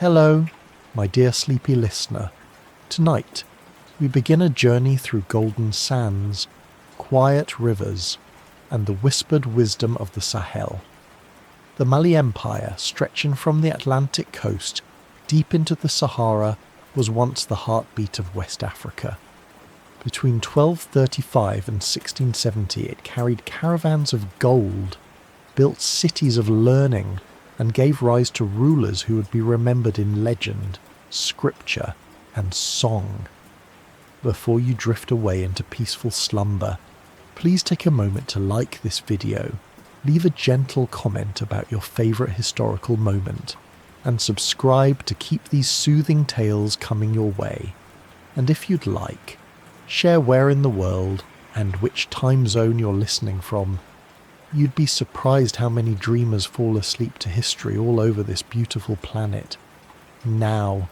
Hello, my dear sleepy listener. Tonight, we begin a journey through golden sands, quiet rivers, and the whispered wisdom of the Sahel. The Mali Empire, stretching from the Atlantic coast deep into the Sahara, was once the heartbeat of West Africa. Between 1235 and 1670, it carried caravans of gold, built cities of learning, and gave rise to rulers who would be remembered in legend, scripture, and song. Before you drift away into peaceful slumber, please take a moment to like this video, leave a gentle comment about your favourite historical moment, and subscribe to keep these soothing tales coming your way. And if you'd like, share where in the world and which time zone you're listening from. You'd be surprised how many dreamers fall asleep to history all over this beautiful planet. Now,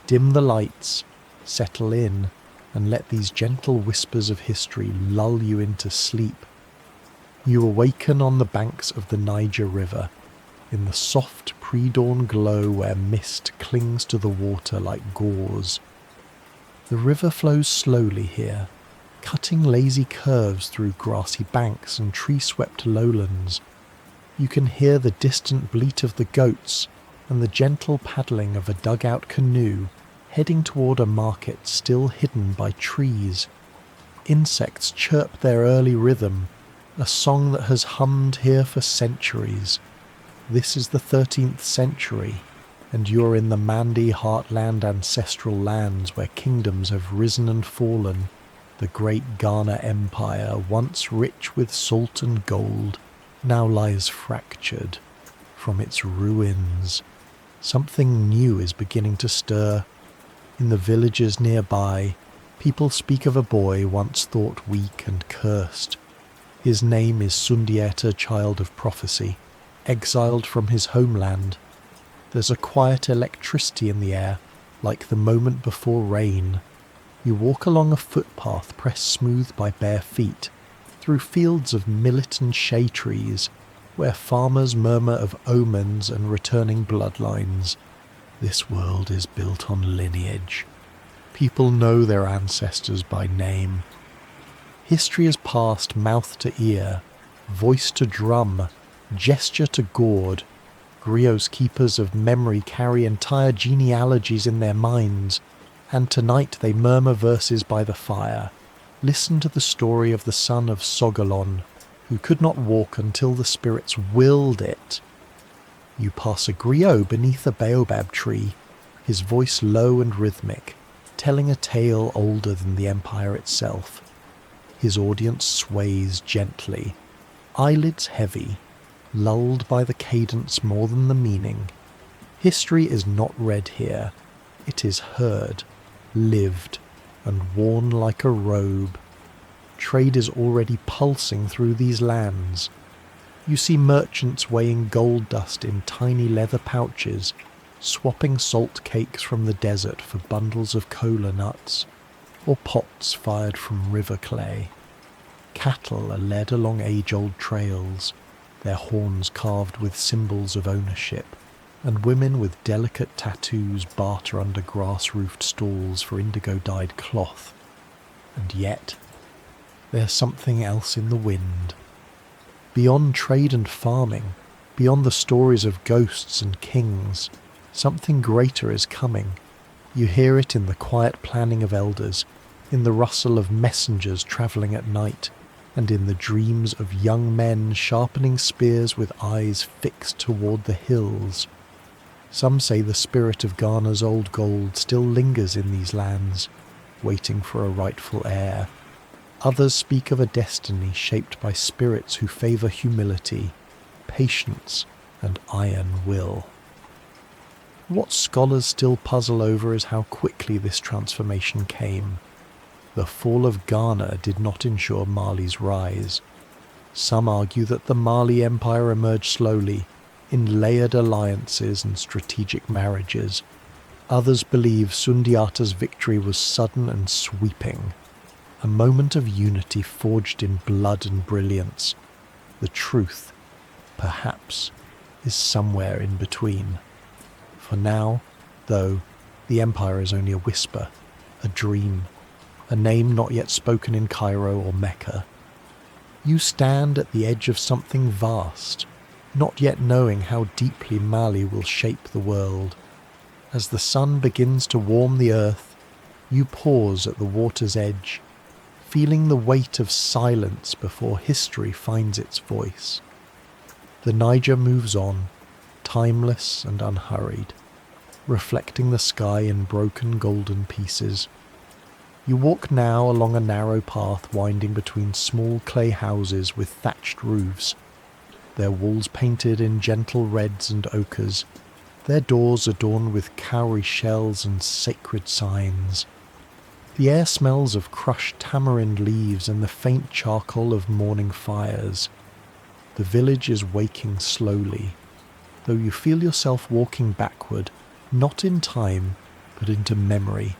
dim the lights, settle in, and let these gentle whispers of history lull you into sleep. You awaken on the banks of the Niger River, in the soft pre-dawn glow where mist clings to the water like gauze. The river flows slowly here, cutting lazy curves through grassy banks and tree-swept lowlands. You can hear the distant bleat of the goats and the gentle paddling of a dugout canoe heading toward a market still hidden by trees. Insects chirp their early rhythm, a song that has hummed here for centuries. This is the 13th century, and you're in the Mandi heartland ancestral lands where kingdoms have risen and fallen. The great Ghana Empire, once rich with salt and gold, now lies fractured. From its ruins, something new is beginning to stir. In the villages nearby, people speak of a boy once thought weak and cursed. His name is Sundiata, child of prophecy, exiled from his homeland. There's a quiet electricity in the air, like the moment before rain. You walk along a footpath pressed smooth by bare feet, through fields of millet and shea trees, where farmers murmur of omens and returning bloodlines. This world is built on lineage. People know their ancestors by name. History is passed mouth to ear, voice to drum, gesture to gourd. Griots, keepers of memory, carry entire genealogies in their minds, and tonight they murmur verses by the fire. Listen to the story of the son of Sogolon, who could not walk until the spirits willed it. You pass a griot beneath a baobab tree, his voice low and rhythmic, telling a tale older than the empire itself. His audience sways gently, eyelids heavy, lulled by the cadence more than the meaning. History is not read here, it is heard, lived, and worn like a robe. Trade is already pulsing through these lands. You see merchants weighing gold dust in tiny leather pouches, swapping salt cakes from the desert for bundles of cola nuts, or pots fired from river clay. Cattle are led along age-old trails, their horns carved with symbols of ownership, and women with delicate tattoos barter under grass-roofed stalls for indigo-dyed cloth. And yet, there's something else in the wind. Beyond trade and farming, beyond the stories of ghosts and kings, something greater is coming. You hear it in the quiet planning of elders, in the rustle of messengers travelling at night, and in the dreams of young men sharpening spears with eyes fixed toward the hills. Some say the spirit of Ghana's old gold still lingers in these lands, waiting for a rightful heir. Others speak of a destiny shaped by spirits who favour humility, patience, and iron will. What scholars still puzzle over is how quickly this transformation came. The fall of Ghana did not ensure Mali's rise. Some argue that the Mali Empire emerged slowly, in layered alliances and strategic marriages. Others believe Sundiata's victory was sudden and sweeping, a moment of unity forged in blood and brilliance. The truth, perhaps, is somewhere in between. For now, though the empire is only a whisper, a dream, a name not yet spoken in Cairo or Mecca. You stand at the edge of something vast, not yet knowing how deeply Mali will shape the world. As the sun begins to warm the earth, you pause at the water's edge, feeling the weight of silence before history finds its voice. The Niger moves on, timeless and unhurried, reflecting the sky in broken golden pieces. You walk now along a narrow path winding between small clay houses with thatched roofs, their walls painted in gentle reds and ochres, their doors adorned with cowrie shells and sacred signs. The air smells of crushed tamarind leaves and the faint charcoal of morning fires. The village is waking slowly, though you feel yourself walking backward, not in time, but into memory.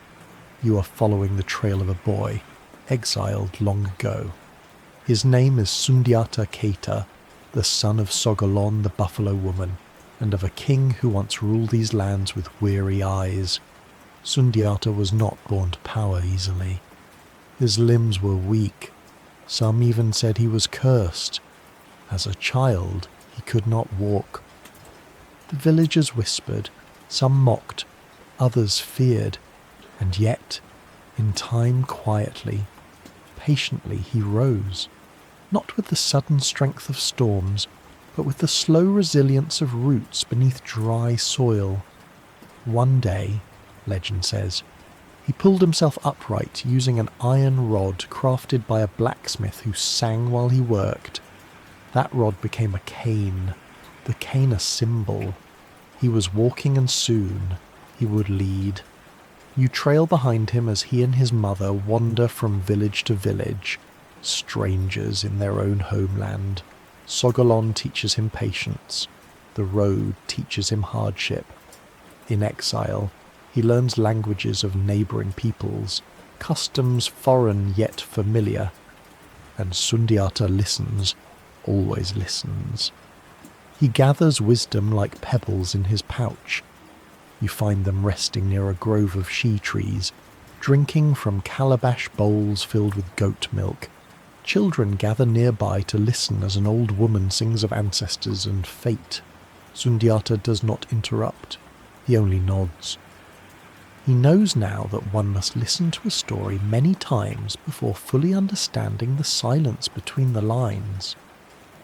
You are following the trail of a boy, exiled long ago. His name is Sundiata Keita, the son of Sogolon the buffalo woman, and of a king who once ruled these lands with weary eyes. Sundiata was not born to power easily. His limbs were weak. Some even said he was cursed. As a child, he could not walk. The villagers whispered, some mocked, others feared, and yet, in time quietly, patiently he rose, not with the sudden strength of storms, but with the slow resilience of roots beneath dry soil. One day, legend says, he pulled himself upright using an iron rod crafted by a blacksmith who sang while he worked. That rod became a cane, the cane a symbol. He was walking, and soon he would lead. You trail behind him as he and his mother wander from village to village, strangers in their own homeland. Sogolon teaches him patience. The road teaches him hardship. In exile, he learns languages of neighbouring peoples, customs foreign yet familiar. And Sundiata listens, always listens. He gathers wisdom like pebbles in his pouch. You find them resting near a grove of she trees, drinking from calabash bowls filled with goat milk. Children gather nearby to listen as an old woman sings of ancestors and fate. Sundiata does not interrupt. He only nods. He knows now that one must listen to a story many times before fully understanding the silence between the lines.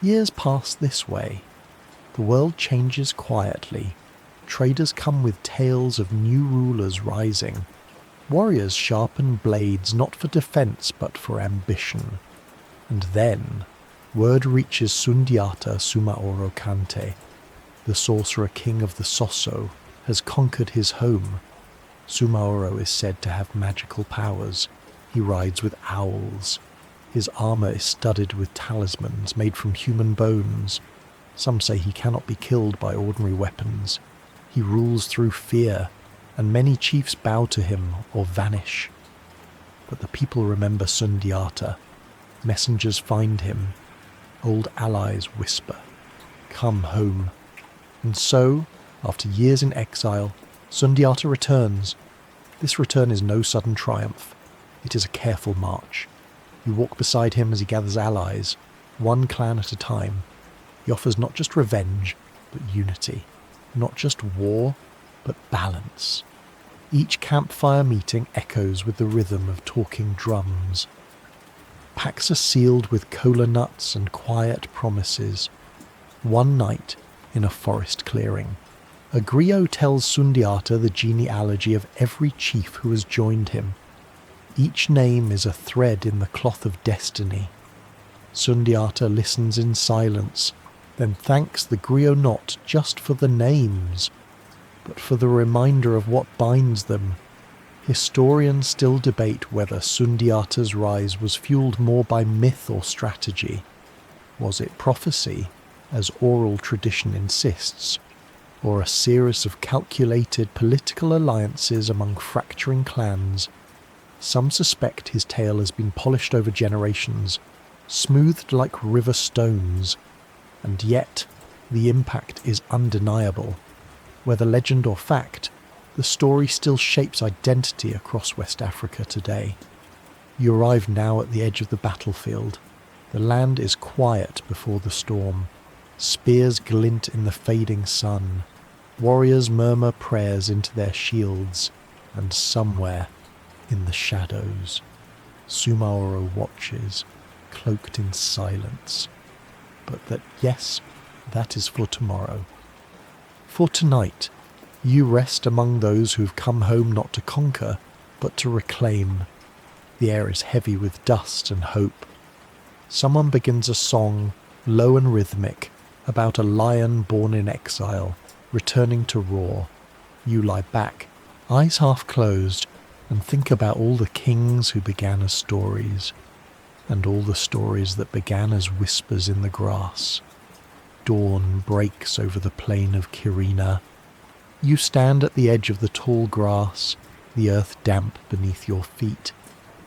Years pass this way. The world changes quietly. Traders come with tales of new rulers rising. Warriors sharpen blades not for defence but for ambition. And then, word reaches Sundiata Sumaoro Kante. The sorcerer king of the Soso has conquered his home. Sumaoro is said to have magical powers. He rides with owls. His armour is studded with talismans made from human bones. Some say he cannot be killed by ordinary weapons. He rules through fear, and many chiefs bow to him or vanish. But the people remember Sundiata. Messengers find him. Old allies whisper, "Come home." And so, after years in exile, Sundiata returns. This return is no sudden triumph. It is a careful march. You walk beside him as he gathers allies, one clan at a time. He offers not just revenge, but unity. Not just war, but balance. Each campfire meeting echoes with the rhythm of talking drums. Packs are sealed with cola nuts and quiet promises. One night, in a forest clearing, a griot tells Sundiata the genealogy of every chief who has joined him. Each name is a thread in the cloth of destiny. Sundiata listens in silence, then thanks the griot not just for the names, but for the reminder of what binds them. Historians still debate whether Sundiata's rise was fueled more by myth or strategy. Was it prophecy, as oral tradition insists, or a series of calculated political alliances among fracturing clans? Some suspect his tale has been polished over generations, smoothed like river stones, and yet the impact is undeniable. Whether legend or fact, the story still shapes identity across West Africa today. You arrive now at the edge of the battlefield. The land is quiet before the storm. Spears glint in the fading sun. Warriors murmur prayers into their shields, and somewhere, in the shadows, Sumaoro watches, cloaked in silence. But yes, that is for tomorrow. For tonight, you rest among those who've come home not to conquer, but to reclaim. The air is heavy with dust and hope. Someone begins a song, low and rhythmic, about a lion born in exile, returning to roar. You lie back, eyes half closed, and think about all the kings who began as stories, and all the stories that began as whispers in the grass. Dawn breaks over the plain of Kirina. You stand at the edge of the tall grass, the earth damp beneath your feet,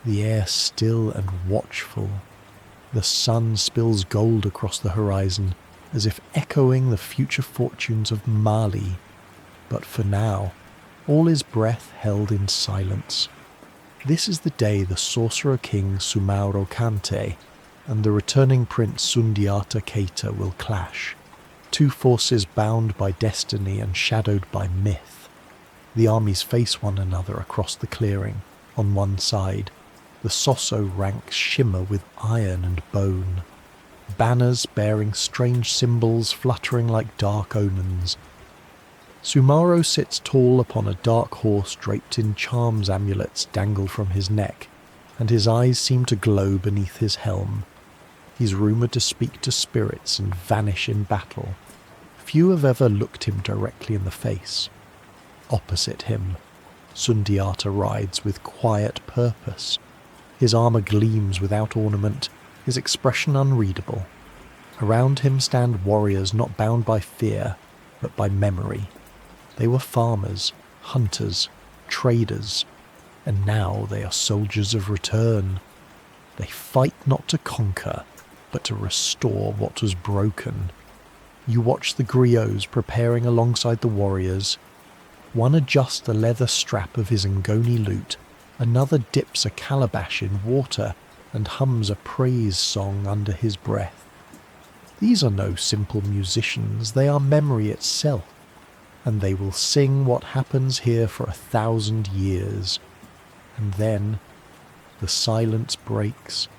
the air still and watchful. The sun spills gold across the horizon, as if echoing the future fortunes of Mali. But for now, all is breath held in silence. This is the day the sorcerer king Sumaoro Kante and the returning prince Sundiata Keita will clash. Two forces bound by destiny and shadowed by myth. The armies face one another across the clearing. On one side, the Soso ranks shimmer with iron and bone. Banners bearing strange symbols fluttering like dark omens. Sumaoro sits tall upon a dark horse draped in charms amulets dangle from his neck, and his eyes seem to glow beneath his helm. He's rumoured to speak to spirits and vanish in battle. Few have ever looked him directly in the face. Opposite him, Sundiata rides with quiet purpose. His armour gleams without ornament, his expression unreadable. Around him stand warriors not bound by fear, but by memory. They were farmers, hunters, traders, and now they are soldiers of return. They fight not to conquer, but to restore what was broken. You watch the griots preparing alongside the warriors. One adjusts the leather strap of his Ngoni lute, another dips a calabash in water and hums a praise song under his breath. These are no simple musicians, they are memory itself, and they will sing what happens here for 1,000 years. And then the silence breaks.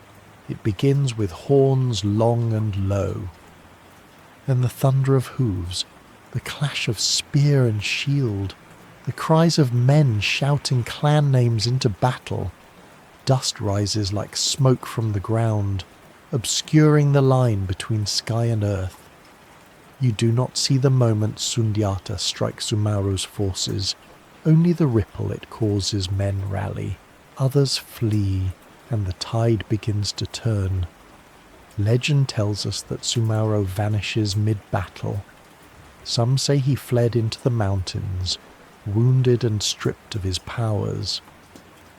It begins with horns long and low. Then the thunder of hooves, the clash of spear and shield, the cries of men shouting clan names into battle. Dust rises like smoke from the ground, obscuring the line between sky and earth. You do not see the moment Sundiata strikes Sumaoro's forces, only the ripple it causes men rally. Others flee, and the tide begins to turn. Legend tells us that Sumaoro vanishes mid-battle. Some say he fled into the mountains, wounded and stripped of his powers.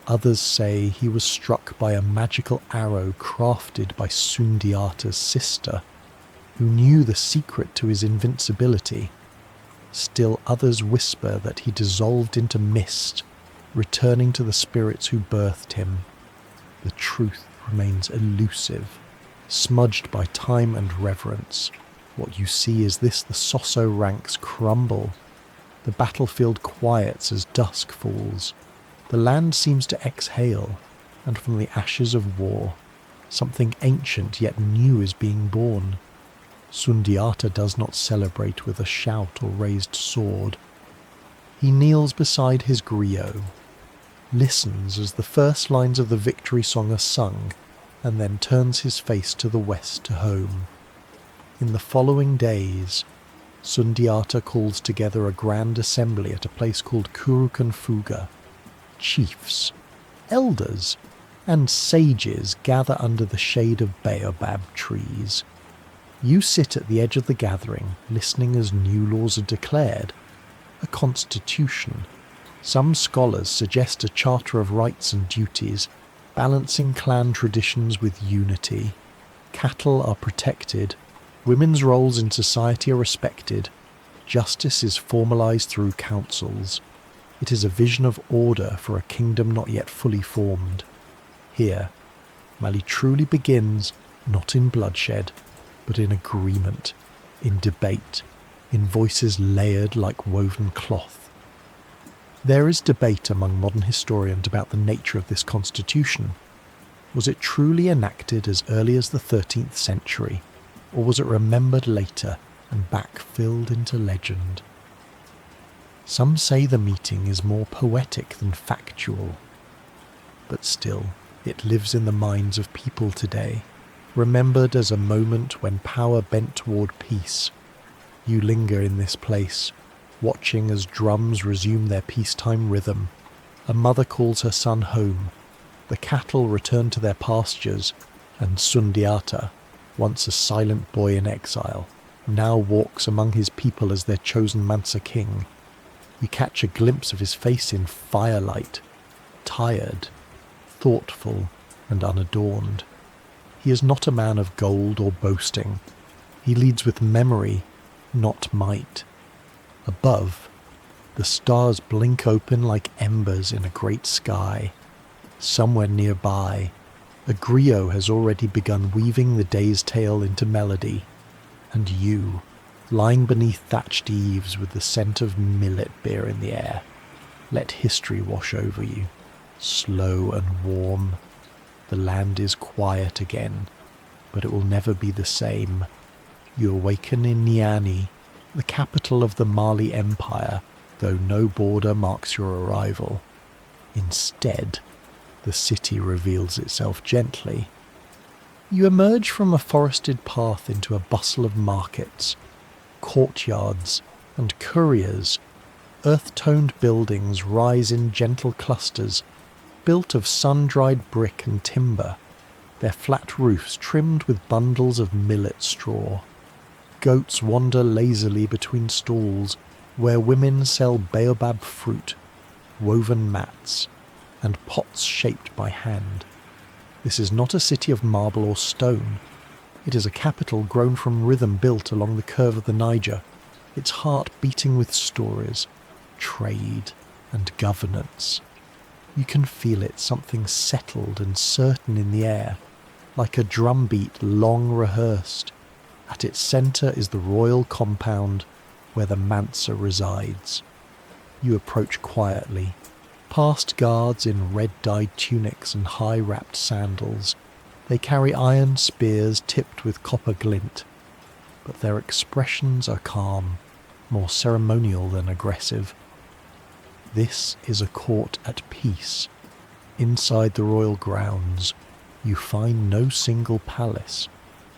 Others say he was struck by a magical arrow crafted by Sundiata's sister, who knew the secret to his invincibility. Still others whisper that he dissolved into mist, returning to the spirits who birthed him. The truth remains elusive, smudged by time and reverence. What you see is this: the Soso ranks crumble. The battlefield quiets as dusk falls. The land seems to exhale, and from the ashes of war, something ancient yet new is being born. Sundiata does not celebrate with a shout or raised sword. He kneels beside his griot, listens as the first lines of the victory song are sung, and then turns his face to the west to home. In the following days, Sundiata calls together a grand assembly at a place called Kurukanfuga. Chiefs, elders, and sages gather under the shade of baobab trees. You sit at the edge of the gathering, listening as new laws are declared. A constitution. Some scholars suggest a charter of rights and duties, balancing clan traditions with unity. Cattle are protected. Women's roles in society are respected. Justice is formalized through councils. It is a vision of order for a kingdom not yet fully formed. Here, Mali truly begins not in bloodshed, but in agreement, in debate, in voices layered like woven cloth. There is debate among modern historians about the nature of this constitution. Was it truly enacted as early as the 13th century, or was it remembered later and backfilled into legend? Some say the meeting is more poetic than factual, but still, it lives in the minds of people today, remembered as a moment when power bent toward peace. You linger in this place, watching as drums resume their peacetime rhythm. A mother calls her son home. The cattle return to their pastures, and Sundiata, once a silent boy in exile, now walks among his people as their chosen Mansa king. You catch a glimpse of his face in firelight, tired, thoughtful, and unadorned. He is not a man of gold or boasting. He leads with memory, not might. Above, the stars blink open like embers in a great sky. Somewhere nearby, a griot has already begun weaving the day's tale into melody, and you, lying beneath thatched eaves with the scent of millet beer in the air, let history wash over you, slow and warm. The land is quiet again, but it will never be the same. You awaken in Niani, the capital of the Mali Empire, though no border marks your arrival. Instead, the city reveals itself gently. You emerge from a forested path into a bustle of markets, courtyards, and couriers. Earth-toned buildings rise in gentle clusters, built of sun-dried brick and timber, their flat roofs trimmed with bundles of millet straw. Goats wander lazily between stalls where women sell baobab fruit, woven mats, and pots shaped by hand. This is not a city of marble or stone. It is a capital grown from rhythm built along the curve of the Niger, its heart beating with stories, trade, and governance. You can feel it, something settled and certain in the air, like a drumbeat long rehearsed. At its centre is the royal compound where the Mansa resides. You approach quietly, past guards in red-dyed tunics and high-wrapped sandals. They carry iron spears tipped with copper glint, but their expressions are calm, more ceremonial than aggressive. This is a court at peace. Inside the royal grounds, you find no single palace,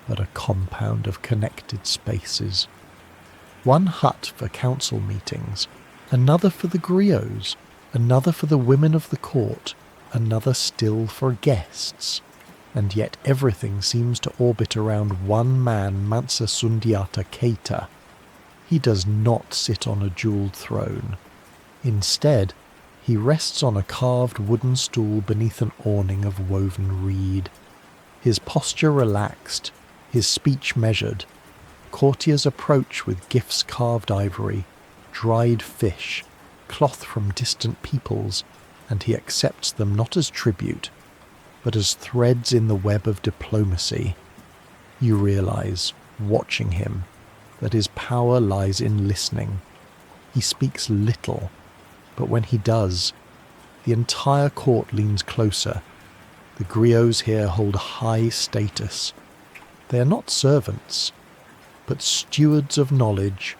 but a compound of connected spaces. One hut for council meetings, another for the griots, another for the women of the court, another still for guests. And yet everything seems to orbit around one man, Mansa Sundiata Keita. He does not sit on a jewelled throne. Instead, he rests on a carved wooden stool beneath an awning of woven reed. His posture relaxed, his speech measured. Courtiers approach with gifts carved ivory, dried fish, cloth from distant peoples, and he accepts them not as tribute, but as threads in the web of diplomacy. You realize, watching him, that his power lies in listening. He speaks little, but when he does, the entire court leans closer. The griots here hold a high status. They are not servants, but stewards of knowledge.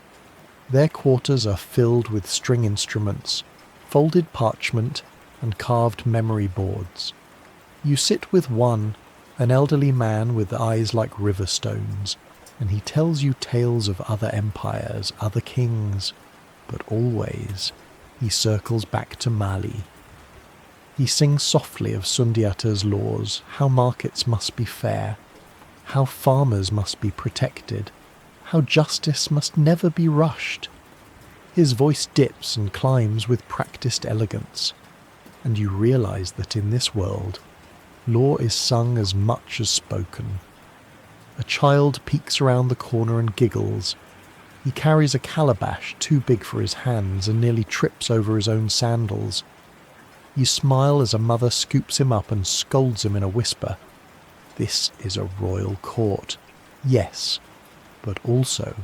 Their quarters are filled with string instruments, folded parchment, and carved memory boards. You sit with one, an elderly man with eyes like river stones, and he tells you tales of other empires, other kings, but always he circles back to Mali. He sings softly of Sundiata's laws, how markets must be fair, how farmers must be protected, how justice must never be rushed. His voice dips and climbs with practiced elegance, and you realize that in this world, law is sung as much as spoken. A child peeks around the corner and giggles. He carries a calabash too big for his hands and nearly trips over his own sandals. You smile as a mother scoops him up and scolds him in a whisper. This is a royal court, yes, but also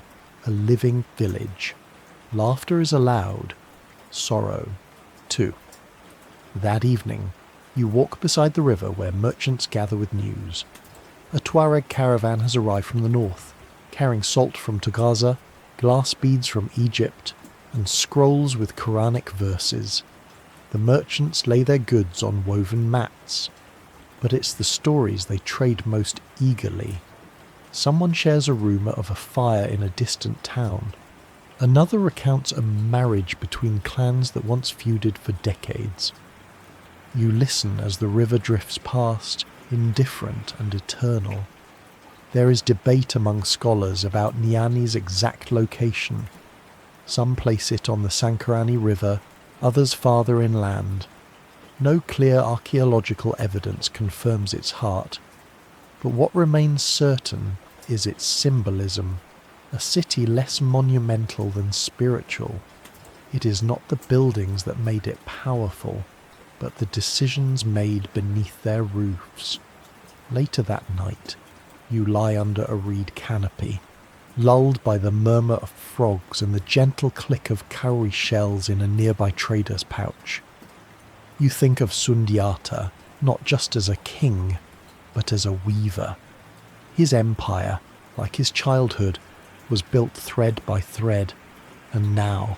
a living village. Laughter is allowed, sorrow too. That evening, you walk beside the river where merchants gather with news. A Tuareg caravan has arrived from the north, carrying salt from Tagaza, glass beads from Egypt, and scrolls with Quranic verses. The merchants lay their goods on woven mats, but it's the stories they trade most eagerly. Someone shares a rumour of a fire in a distant town. Another recounts a marriage between clans that once feuded for decades. You listen as the river drifts past, indifferent and eternal. There is debate among scholars about Niani's exact location. Some place it on the Sankarani River, others farther inland. No clear archaeological evidence confirms its heart, but what remains certain is its symbolism, a city less monumental than spiritual. It is not the buildings that made it powerful, but the decisions made beneath their roofs. Later that night, you lie under a reed canopy, lulled by the murmur of frogs and the gentle click of cowrie shells in a nearby trader's pouch. You think of Sundiata not just as a king, but as a weaver. His empire, like his childhood, was built thread by thread, and now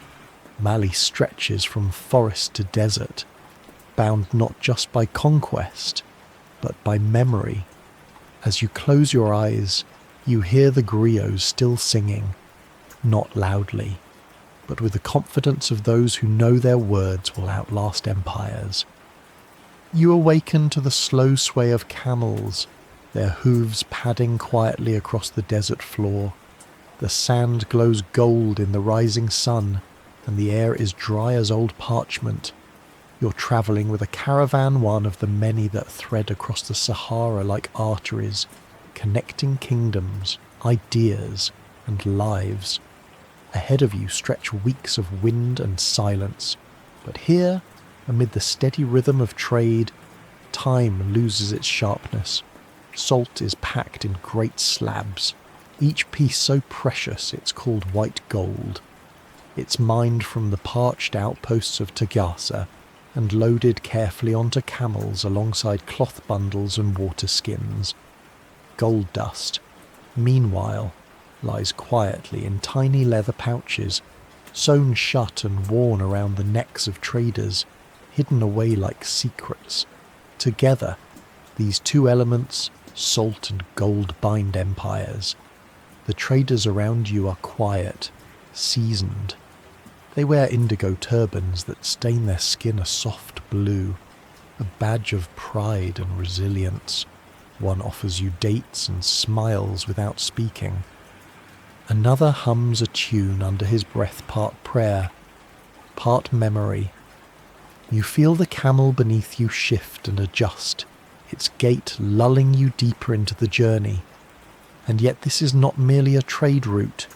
Mali stretches from forest to desert, bound not just by conquest, but by memory. As you close your eyes, you hear the griots still singing, not loudly, but with the confidence of those who know their words will outlast empires. You awaken to the slow sway of camels, their hooves padding quietly across the desert floor. The sand glows gold in the rising sun, and the air is dry as old parchment. You're travelling with a caravan, one of the many that thread across the Sahara like arteries, connecting kingdoms, ideas, and lives. Ahead of you stretch weeks of wind and silence, but here, amid the steady rhythm of trade, time loses its sharpness. Salt is packed in great slabs, each piece so precious it's called white gold. It's mined from the parched outposts of Tagasa and loaded carefully onto camels alongside cloth bundles and water skins. Gold dust, meanwhile, lies quietly in tiny leather pouches, sewn shut and worn around the necks of traders, hidden away like secrets. Together, these two elements, salt and gold, bind empires. The traders around you are quiet, seasoned. They wear indigo turbans that stain their skin a soft blue, a badge of pride and resilience. One offers you dates and smiles without speaking. Another hums a tune under his breath, part prayer, part memory. You feel the camel beneath you shift and adjust, its gait lulling you deeper into the journey. And yet this is not merely a trade route.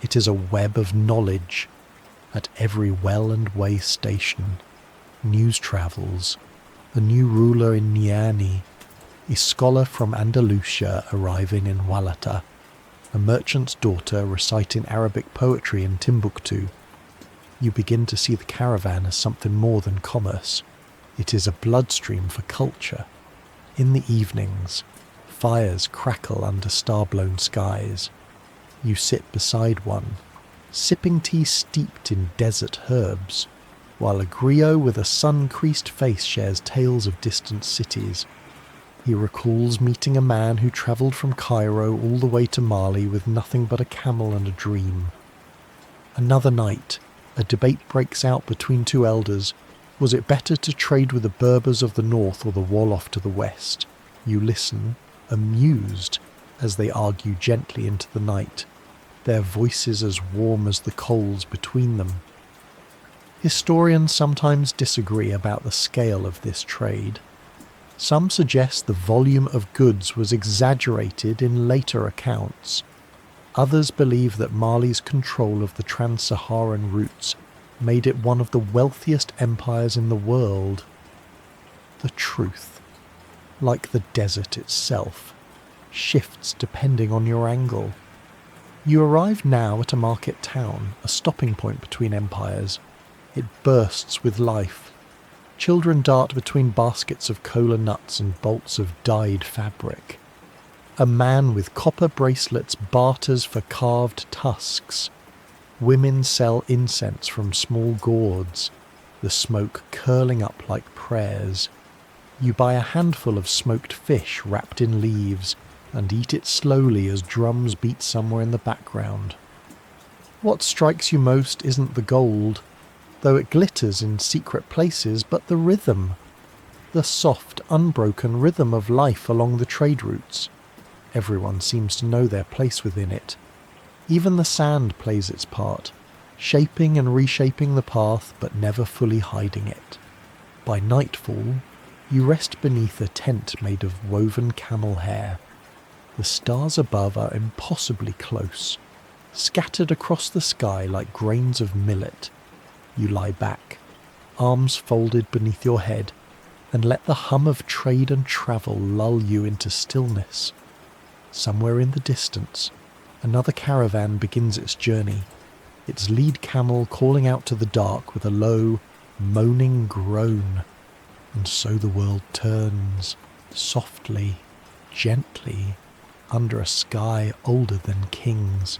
It is a web of knowledge. At every well and way station, news travels. A new ruler in Niani, a scholar from Andalusia arriving in Walata, a merchant's daughter reciting Arabic poetry in Timbuktu. You begin to see the caravan as something more than commerce. It is a bloodstream for culture. In the evenings, fires crackle under star-blown skies. You sit beside one, sipping tea steeped in desert herbs, while a griot with a sun-creased face shares tales of distant cities. He recalls meeting a man who travelled from Cairo all the way to Mali with nothing but a camel and a dream. Another night, a debate breaks out between two elders. Was it better to trade with the Berbers of the north or the Wolof to the west? You listen, amused, as they argue gently into the night, their voices as warm as the coals between them. Historians sometimes disagree about the scale of this trade. Some suggest the volume of goods was exaggerated in later accounts. Others believe that Mali's control of the trans-Saharan routes made it one of the wealthiest empires in the world. The truth, like the desert itself, shifts depending on your angle. You arrive now at a market town, a stopping point between empires. It bursts with life. Children dart between baskets of cola nuts and bolts of dyed fabric. A man with copper bracelets barters for carved tusks. Women sell incense from small gourds, the smoke curling up like prayers. You buy a handful of smoked fish wrapped in leaves and eat it slowly as drums beat somewhere in the background. What strikes you most isn't the gold, though it glitters in secret places, but the rhythm. The soft, unbroken rhythm of life along the trade routes. Everyone seems to know their place within it. Even the sand plays its part, shaping and reshaping the path but never fully hiding it. By nightfall, you rest beneath a tent made of woven camel hair. The stars above are impossibly close, scattered across the sky like grains of millet. You lie back, arms folded beneath your head, and let the hum of trade and travel lull you into stillness. Somewhere in the distance, another caravan begins its journey, its lead camel calling out to the dark with a low, moaning groan. And so the world turns, softly, gently, under a sky older than kings.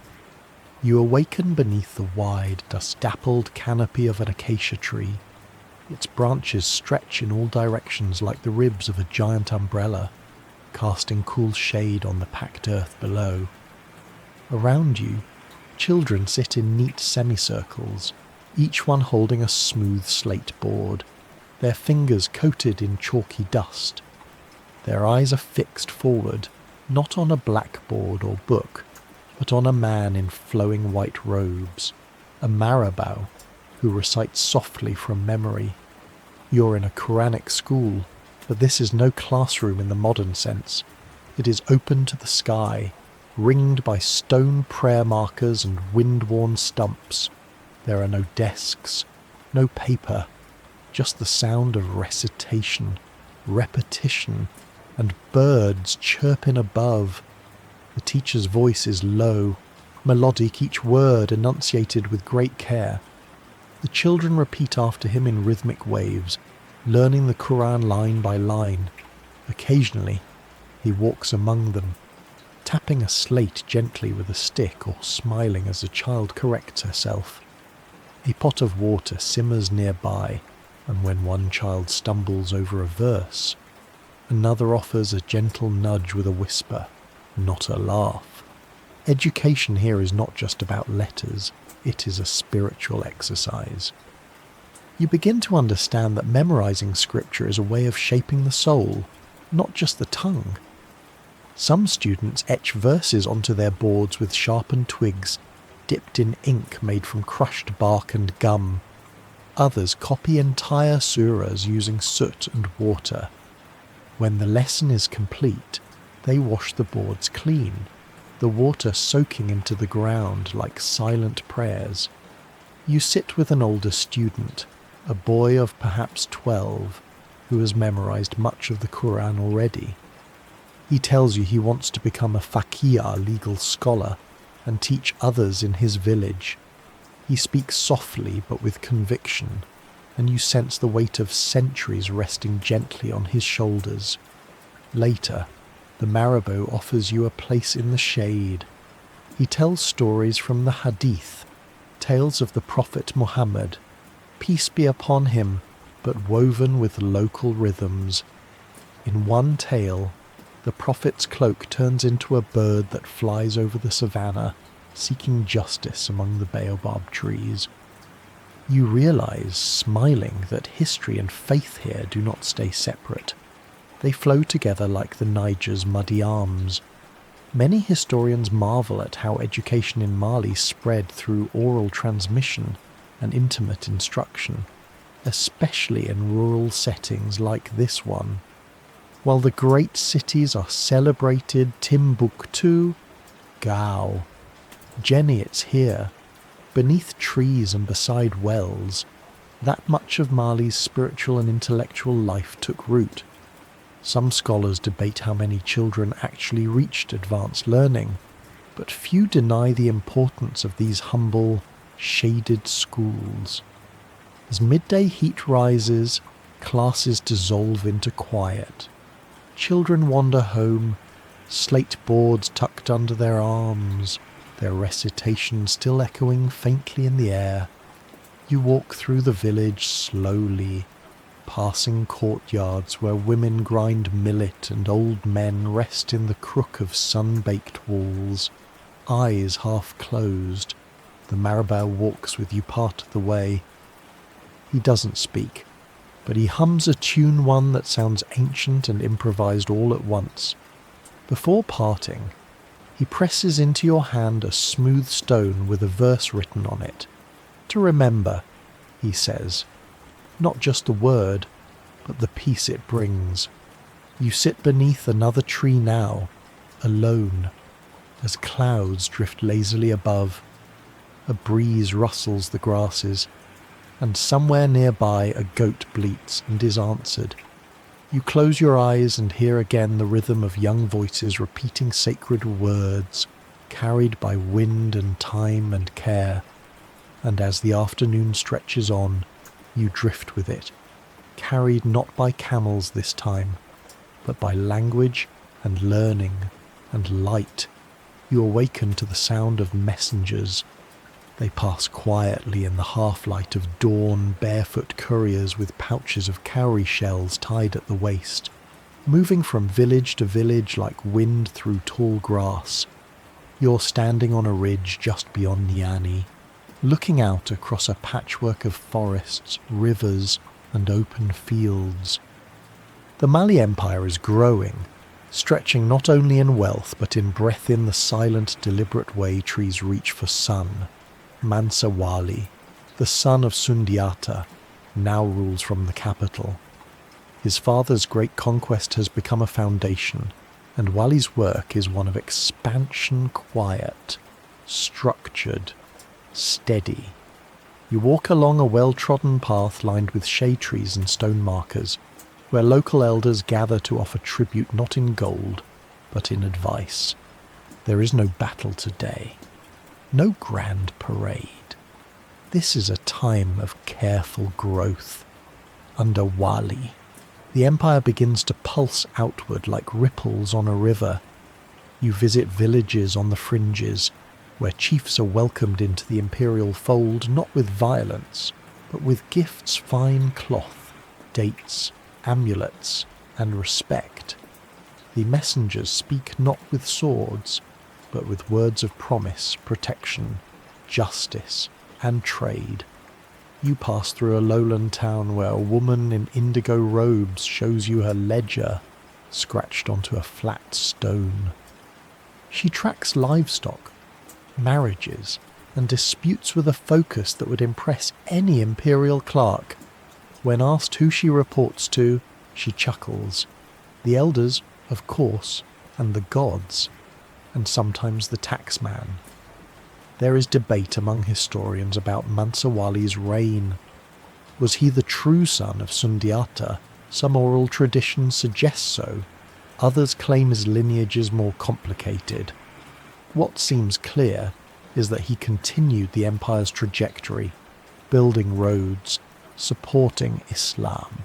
You awaken beneath the wide, dust-dappled canopy of an acacia tree. Its branches stretch in all directions like the ribs of a giant umbrella, casting cool shade on the packed earth below. Around you, children sit in neat semicircles, each one holding a smooth slate board, their fingers coated in chalky dust. Their eyes are fixed forward, not on a blackboard or book, but on a man in flowing white robes, a marabou who recites softly from memory. You're in a Quranic school, but this is no classroom in the modern sense. It is open to the sky, ringed by stone prayer markers and wind-worn stumps. There are no desks, no paper, just the sound of recitation, repetition, and birds chirping above. The teacher's voice is low, melodic, each word enunciated with great care. The children repeat after him in rhythmic waves, learning the Quran line by line. Occasionally, he walks among them, tapping a slate gently with a stick or smiling as a child corrects herself. A pot of water simmers nearby, and when one child stumbles over a verse, another offers a gentle nudge with a whisper, not a laugh. Education here is not just about letters, it is a spiritual exercise. You begin to understand that memorizing scripture is a way of shaping the soul, not just the tongue. Some students etch verses onto their boards with sharpened twigs, dipped in ink made from crushed bark and gum. Others copy entire surahs using soot and water. When the lesson is complete, they wash the boards clean, the water soaking into the ground like silent prayers. You sit with an older student, a boy of perhaps 12, who has memorized much of the Quran already. He tells you he wants to become a faqih, legal scholar, and teach others in his village. He speaks softly but with conviction, and you sense the weight of centuries resting gently on his shoulders. Later, the marabou offers you a place in the shade. He tells stories from the Hadith, tales of the Prophet Muhammad, peace be upon him, but woven with local rhythms. In one tale, the Prophet's cloak turns into a bird that flies over the savannah, seeking justice among the baobab trees. You realize, smiling, that history and faith here do not stay separate. They flow together like the Niger's muddy arms. Many historians marvel at how education in Mali spread through oral transmission and intimate instruction, especially in rural settings like this one. While the great cities are celebrated, Timbuktu, Gao, Jenny, it's here. Beneath trees and beside wells, that much of Mali's spiritual and intellectual life took root. Some scholars debate how many children actually reached advanced learning, but few deny the importance of these humble, shaded schools. As midday heat rises, classes dissolve into quiet. Children wander home, slate boards tucked under their arms, their recitation still echoing faintly in the air. You walk through the village slowly, passing courtyards where women grind millet and old men rest in the crook of sun-baked walls, eyes half closed. The Marabou walks with you part of the way. He doesn't speak, but he hums a tune, one that sounds ancient and improvised all at once. Before parting, he presses into your hand a smooth stone with a verse written on it. To remember, he says, not just the word, but the peace it brings. You sit beneath another tree now, alone, as clouds drift lazily above. A breeze rustles the grasses, and somewhere nearby a goat bleats and is answered. You close your eyes and hear again the rhythm of young voices repeating sacred words, carried by wind and time and care. And as the afternoon stretches on, you drift with it, carried not by camels this time, but by language and learning and light. You awaken to the sound of messengers. They pass quietly in the half-light of dawn, barefoot couriers with pouches of cowrie shells tied at the waist, moving from village to village like wind through tall grass. You're standing on a ridge just beyond Niani, looking out across a patchwork of forests, rivers, and open fields. The Mali Empire is growing, stretching not only in wealth but in breadth in the silent, deliberate way trees reach for sun. Mansa Wali, the son of Sundiata, now rules from the capital. His father's great conquest has become a foundation, and Wali's work is one of expansion, quiet, structured, steady. You walk along a well-trodden path lined with shade trees and stone markers, where local elders gather to offer tribute not in gold, but in advice. There is no battle today. No grand parade. This is a time of careful growth. Under Wali, the empire begins to pulse outward like ripples on a river. You visit villages on the fringes, where chiefs are welcomed into the imperial fold not with violence, but with gifts, fine cloth, dates, amulets, and respect. The messengers speak not with swords, but with words of promise, protection, justice, and trade. You pass through a lowland town where a woman in indigo robes shows you her ledger, scratched onto a flat stone. She tracks livestock, marriages, and disputes with a focus that would impress any imperial clerk. When asked who she reports to, she chuckles. The elders, of course, and the gods, and sometimes the taxman. There is debate among historians about Mansa Wali's reign. Was he the true son of Sundiata? Some oral tradition suggests so. Others claim his lineage is more complicated. What seems clear is that he continued the empire's trajectory, building roads, supporting Islam,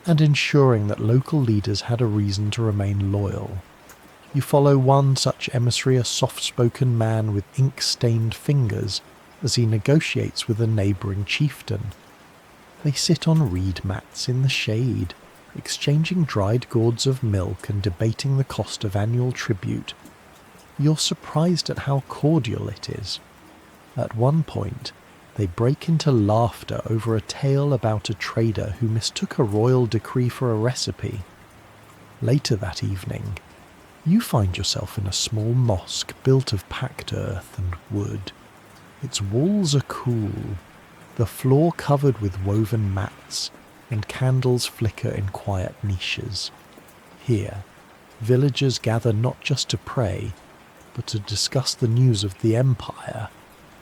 and ensuring that local leaders had a reason to remain loyal. You follow one such emissary, a soft-spoken man with ink-stained fingers, as he negotiates with a neighbouring chieftain. They sit on reed mats in the shade, exchanging dried gourds of milk and debating the cost of annual tribute. You're surprised at how cordial it is. At one point, they break into laughter over a tale about a trader who mistook a royal decree for a recipe. Later that evening, you find yourself in a small mosque built of packed earth and wood. Its walls are cool, the floor covered with woven mats, and candles flicker in quiet niches. Here, villagers gather not just to pray, but to discuss the news of the empire.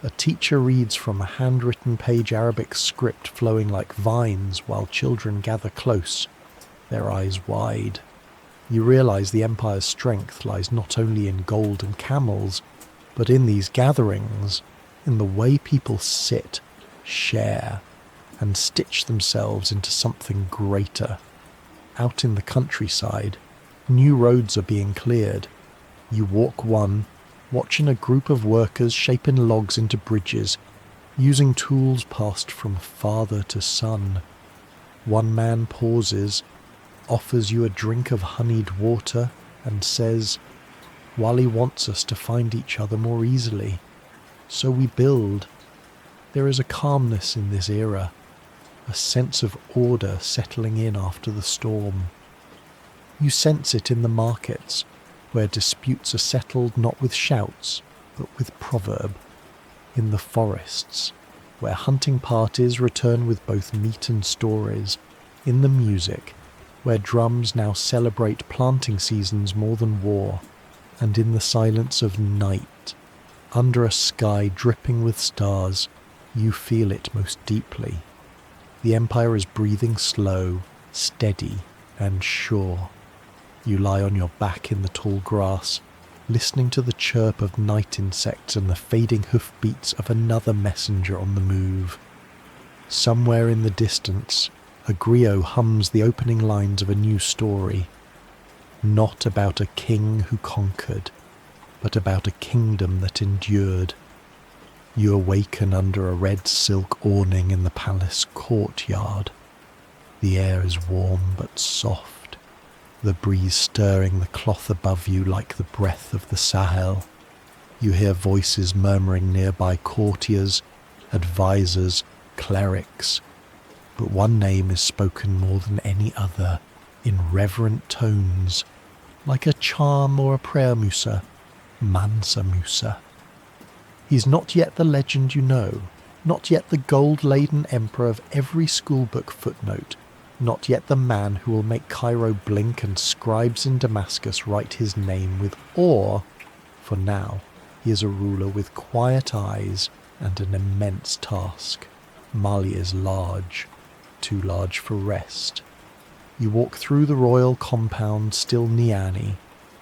A teacher reads from a handwritten page Arabic script flowing like vines while children gather close, their eyes wide. You realize the empire's strength lies not only in gold and camels, but in these gatherings, in the way people sit, share, and stitch themselves into something greater. Out in the countryside, new roads are being cleared. You walk one, watching a group of workers shaping logs into bridges, using tools passed from father to son. One man pauses, offers you a drink of honeyed water, and says, Wali wants us to find each other more easily. So we build. There is a calmness in this era, a sense of order settling in after the storm. You sense it in the markets, where disputes are settled not with shouts, but with proverb. In the forests, where hunting parties return with both meat and stories. In the music, where drums now celebrate planting seasons more than war. And in the silence of night, under a sky dripping with stars, you feel it most deeply. The empire is breathing slow, steady, and sure. You lie on your back in the tall grass, listening to the chirp of night insects and the fading hoofbeats of another messenger on the move. Somewhere in the distance, a griot hums the opening lines of a new story. Not about a king who conquered, but about a kingdom that endured. You awaken under a red silk awning in the palace courtyard. The air is warm but soft, the breeze stirring the cloth above you like the breath of the Sahel. You hear voices murmuring nearby, courtiers, advisors, clerics. But one name is spoken more than any other, in reverent tones, like a charm or a prayer, Musa, Mansa Musa. He's not yet the legend you know, not yet the gold-laden emperor of every schoolbook footnote, not yet the man who will make Cairo blink and scribes in Damascus write his name with awe. For now, he is a ruler with quiet eyes and an immense task. Mali is large, too large for rest. You walk through the royal compound, still Niani,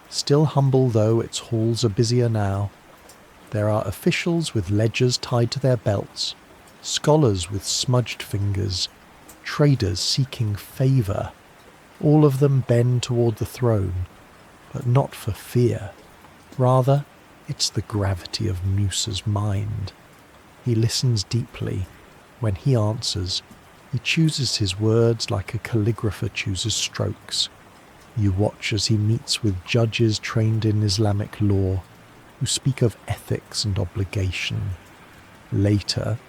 still humble though its halls are busier now. There are officials with ledgers tied to their belts, scholars with smudged fingers, traders seeking favour. All of them bend toward the throne, but not for fear. Rather, it's the gravity of Musa's mind. He listens deeply. When he answers, he chooses his words like a calligrapher chooses strokes. You watch as he meets with judges trained in Islamic law, who speak of ethics and obligation. Later,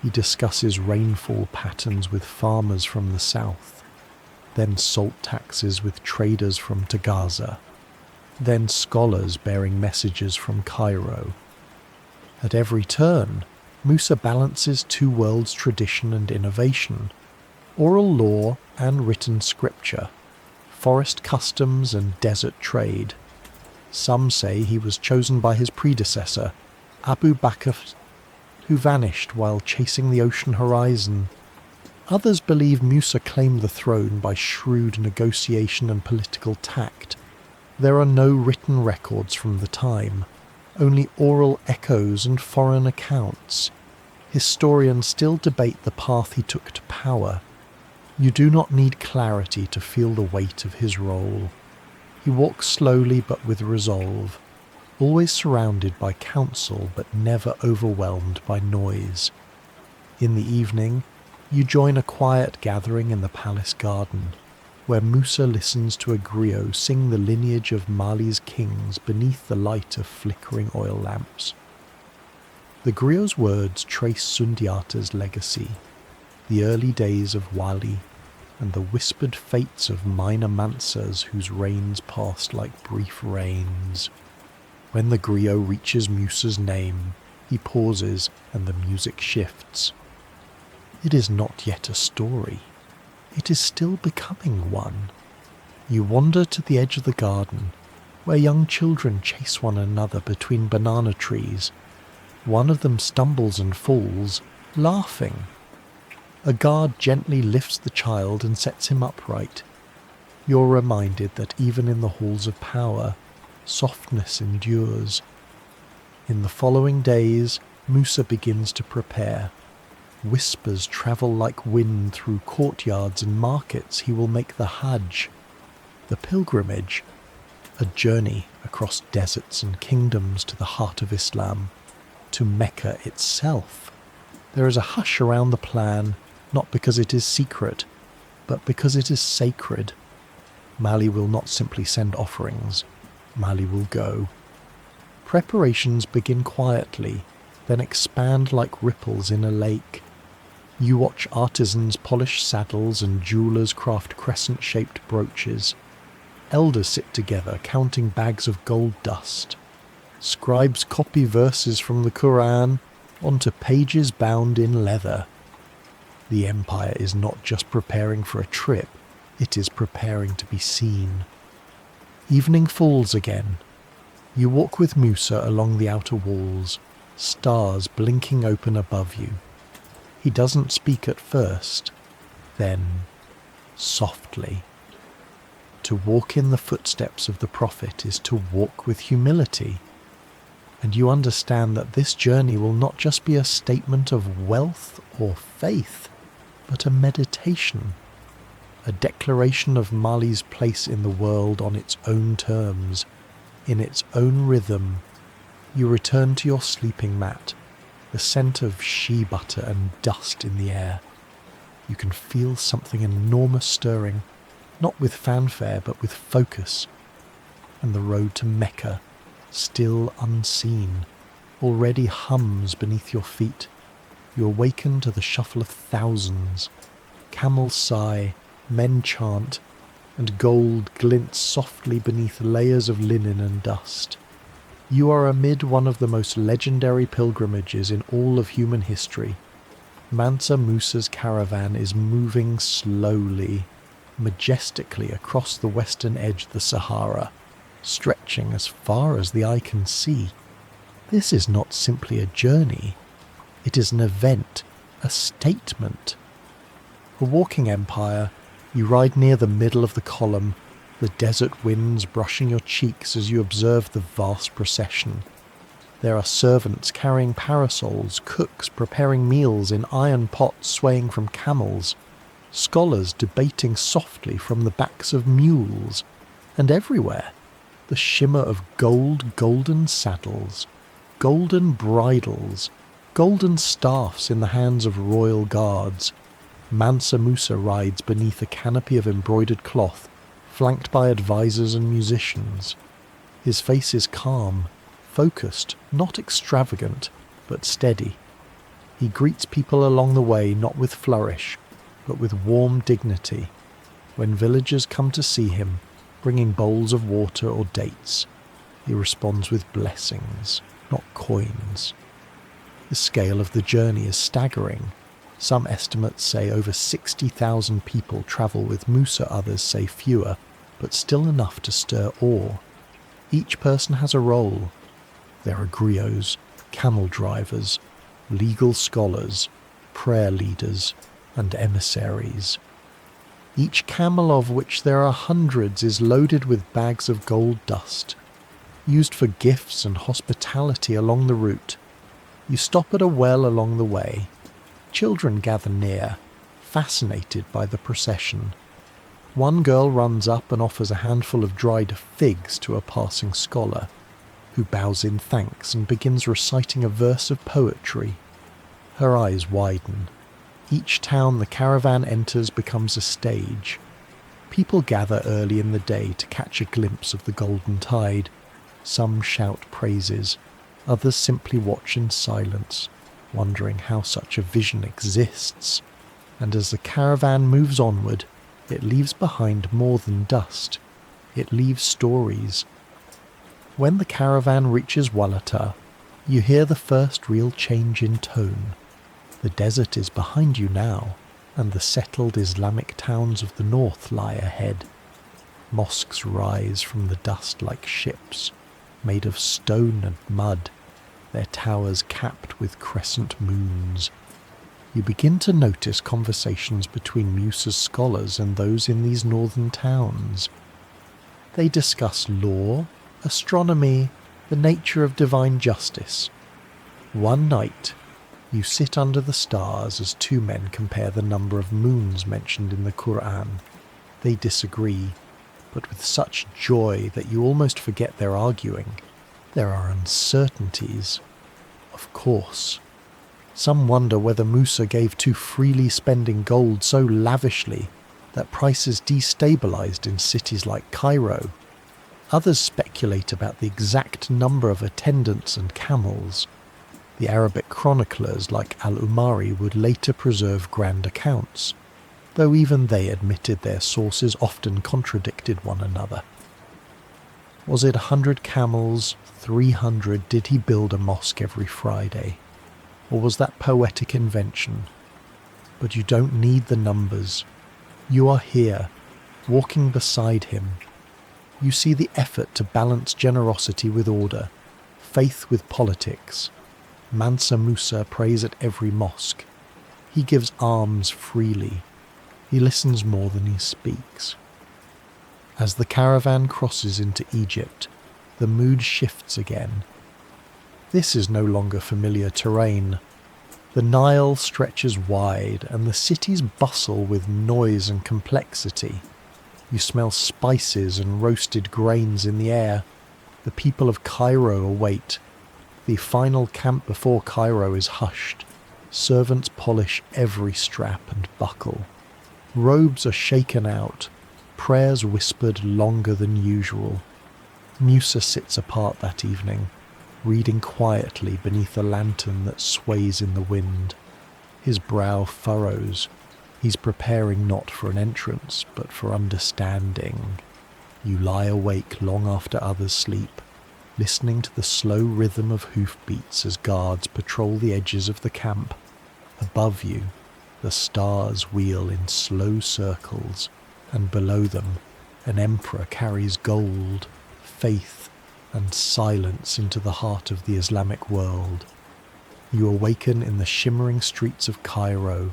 he discusses rainfall patterns with farmers from the south, then salt taxes with traders from Tagaza, then scholars bearing messages from Cairo. At every turn, Musa balances two worlds, tradition and innovation, oral law and written scripture, forest customs and desert trade. Some say he was chosen by his predecessor, Abu Bakr, who vanished while chasing the ocean horizon. Others believe Musa claimed the throne by shrewd negotiation and political tact. There are no written records from the time, only oral echoes and foreign accounts. Historians still debate the path he took to power. You do not need clarity to feel the weight of his role. He walks slowly but with resolve, always surrounded by counsel but never overwhelmed by noise. In the evening, you join a quiet gathering in the palace garden, where Musa listens to a griot sing the lineage of Mali's kings beneath the light of flickering oil lamps. The griot's words trace Sundiata's legacy, the early days of Wali, and the whispered fates of minor Mansas whose reigns passed like brief rains. When the griot reaches Musa's name, he pauses and the music shifts. It is not yet a story. It is still becoming one. You wander to the edge of the garden, where young children chase one another between banana trees. One of them stumbles and falls, laughing. A guard gently lifts the child and sets him upright. You're reminded that even in the halls of power, softness endures. In the following days, Musa begins to prepare. Whispers travel like wind through courtyards and markets. He will make the hajj, the pilgrimage, a journey across deserts and kingdoms to the heart of Islam, to Mecca itself. There is a hush around the plan, not because it is secret, but because it is sacred. Mali will not simply send offerings. Mali will go. Preparations begin quietly, then expand like ripples in a lake. You watch artisans polish saddles and jewelers craft crescent-shaped brooches. Elders sit together counting bags of gold dust. Scribes copy verses from the Quran onto pages bound in leather. The empire is not just preparing for a trip, it is preparing to be seen. Evening falls again. You walk with Musa along the outer walls, stars blinking open above you. He doesn't speak at first, then, softly. To walk in the footsteps of the Prophet is to walk with humility. And you understand that this journey will not just be a statement of wealth or faith, but a meditation, a declaration of Mali's place in the world on its own terms, in its own rhythm. You return to your sleeping mat, the scent of shea butter and dust in the air. You can feel something enormous stirring, not with fanfare but with focus. And the road to Mecca, still unseen, already hums beneath your feet. You awaken to the shuffle of thousands. Camels sigh, men chant, and gold glints softly beneath layers of linen and dust. You are amid one of the most legendary pilgrimages in all of human history. Mansa Musa's caravan is moving slowly, majestically across the western edge of the Sahara, stretching as far as the eye can see. This is not simply a journey. It is an event, a statement. A walking empire, you ride near the middle of the column, the desert winds brushing your cheeks as you observe the vast procession. There are servants carrying parasols, cooks preparing meals in iron pots swaying from camels, scholars debating softly from the backs of mules, and everywhere the shimmer of golden saddles, golden bridles, golden staffs in the hands of royal guards. Mansa Musa rides beneath a canopy of embroidered cloth, flanked by advisors and musicians. His face is calm, focused, not extravagant, but steady. He greets people along the way not with flourish, but with warm dignity. When villagers come to see him, bringing bowls of water or dates, he responds with blessings, not coins. The scale of the journey is staggering. Some estimates say over 60,000 people travel with Musa, others say fewer, but still enough to stir awe. Each person has a role. There are griots, camel drivers, legal scholars, prayer leaders, and emissaries. Each camel, of which there are hundreds, is loaded with bags of gold dust, used for gifts and hospitality along the route. You stop at a well along the way. Children gather near, fascinated by the procession. One girl runs up and offers a handful of dried figs to a passing scholar, who bows in thanks and begins reciting a verse of poetry. Her eyes widen. Each town the caravan enters becomes a stage. People gather early in the day to catch a glimpse of the golden tide. Some shout praises, others simply watch in silence, wondering how such a vision exists. And as the caravan moves onward, it leaves behind more than dust. It leaves stories. When the caravan reaches Walata, you hear the first real change in tone. The desert is behind you now, and the settled Islamic towns of the north lie ahead. Mosques rise from the dust like ships, made of stone and mud, their towers capped with crescent moons. You begin to notice conversations between Musa's scholars and those in these northern towns. They discuss law, astronomy, the nature of divine justice. One night, you sit under the stars as two men compare the number of moons mentioned in the Quran. They disagree, but with such joy that you almost forget they're arguing. There are uncertainties. Of course. Some wonder whether Musa gave too freely, spending gold so lavishly that prices destabilized in cities like Cairo. Others speculate about the exact number of attendants and camels. The Arabic chroniclers like Al-Umari would later preserve grand accounts, though even they admitted their sources often contradicted one another. Was it 100 camels, 300? Did he build a mosque every Friday? Or was that poetic invention? But you don't need the numbers. You are here, walking beside him. You see the effort to balance generosity with order, faith with politics. Mansa Musa prays at every mosque. He gives alms freely. He listens more than he speaks. As the caravan crosses into Egypt, the mood shifts again. This is no longer familiar terrain. The Nile stretches wide, and the cities bustle with noise and complexity. You smell spices and roasted grains in the air. The people of Cairo await. The final camp before Cairo is hushed. Servants polish every strap and buckle. Robes are shaken out. Prayers whispered longer than usual. Musa sits apart that evening, reading quietly beneath a lantern that sways in the wind. His brow furrows. He's preparing not for an entrance, but for understanding. You lie awake long after others sleep, listening to the slow rhythm of hoofbeats as guards patrol the edges of the camp. Above you, the stars wheel in slow circles, and below them, an emperor carries gold, faith, and silence into the heart of the Islamic world. You awaken in the shimmering streets of Cairo.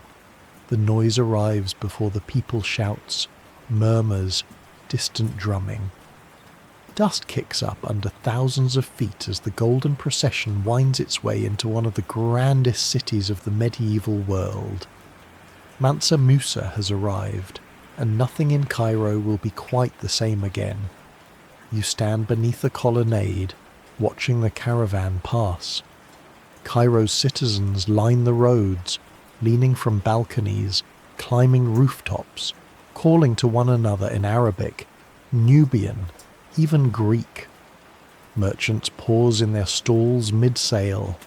The noise arrives before the people shouts, murmurs, distant drumming. Dust kicks up under thousands of feet as the golden procession winds its way into one of the grandest cities of the medieval world. Mansa Musa has arrived, and nothing in Cairo will be quite the same again. You stand beneath the colonnade, watching the caravan pass. Cairo's citizens line the roads, leaning from balconies, climbing rooftops, calling to one another in Arabic, Nubian, even Greek. Merchants pause in their stalls mid-sale.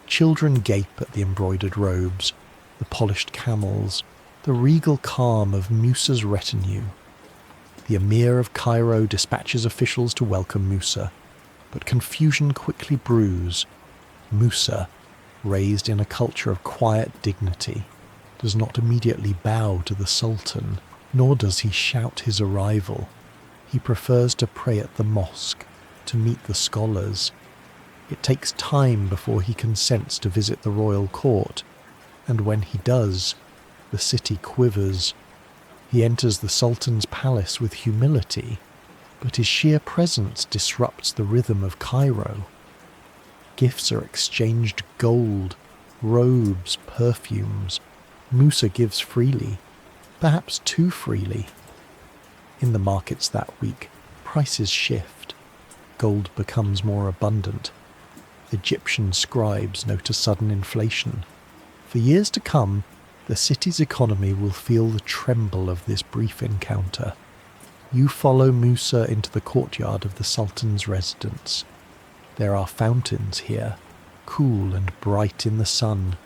Children gape at the embroidered robes, the polished camels, the regal calm of Musa's retinue. The emir of Cairo dispatches officials to welcome Musa, but confusion quickly brews. Musa, raised in a culture of quiet dignity, does not immediately bow to the Sultan, nor does he shout his arrival. He prefers to pray at the mosque, to meet the scholars. It takes time before he consents to visit the royal court, and when he does, the city quivers. He enters the Sultan's palace with humility, but his sheer presence disrupts the rhythm of Cairo. Gifts are exchanged: gold, robes, perfumes. Musa gives freely, perhaps too freely. In the markets that week, prices shift. Gold becomes more abundant. Egyptian scribes note a sudden inflation. For years to come, the city's economy will feel the tremble of this brief encounter. You follow Musa into the courtyard of the Sultan's residence. There are fountains here, cool and bright in the sun,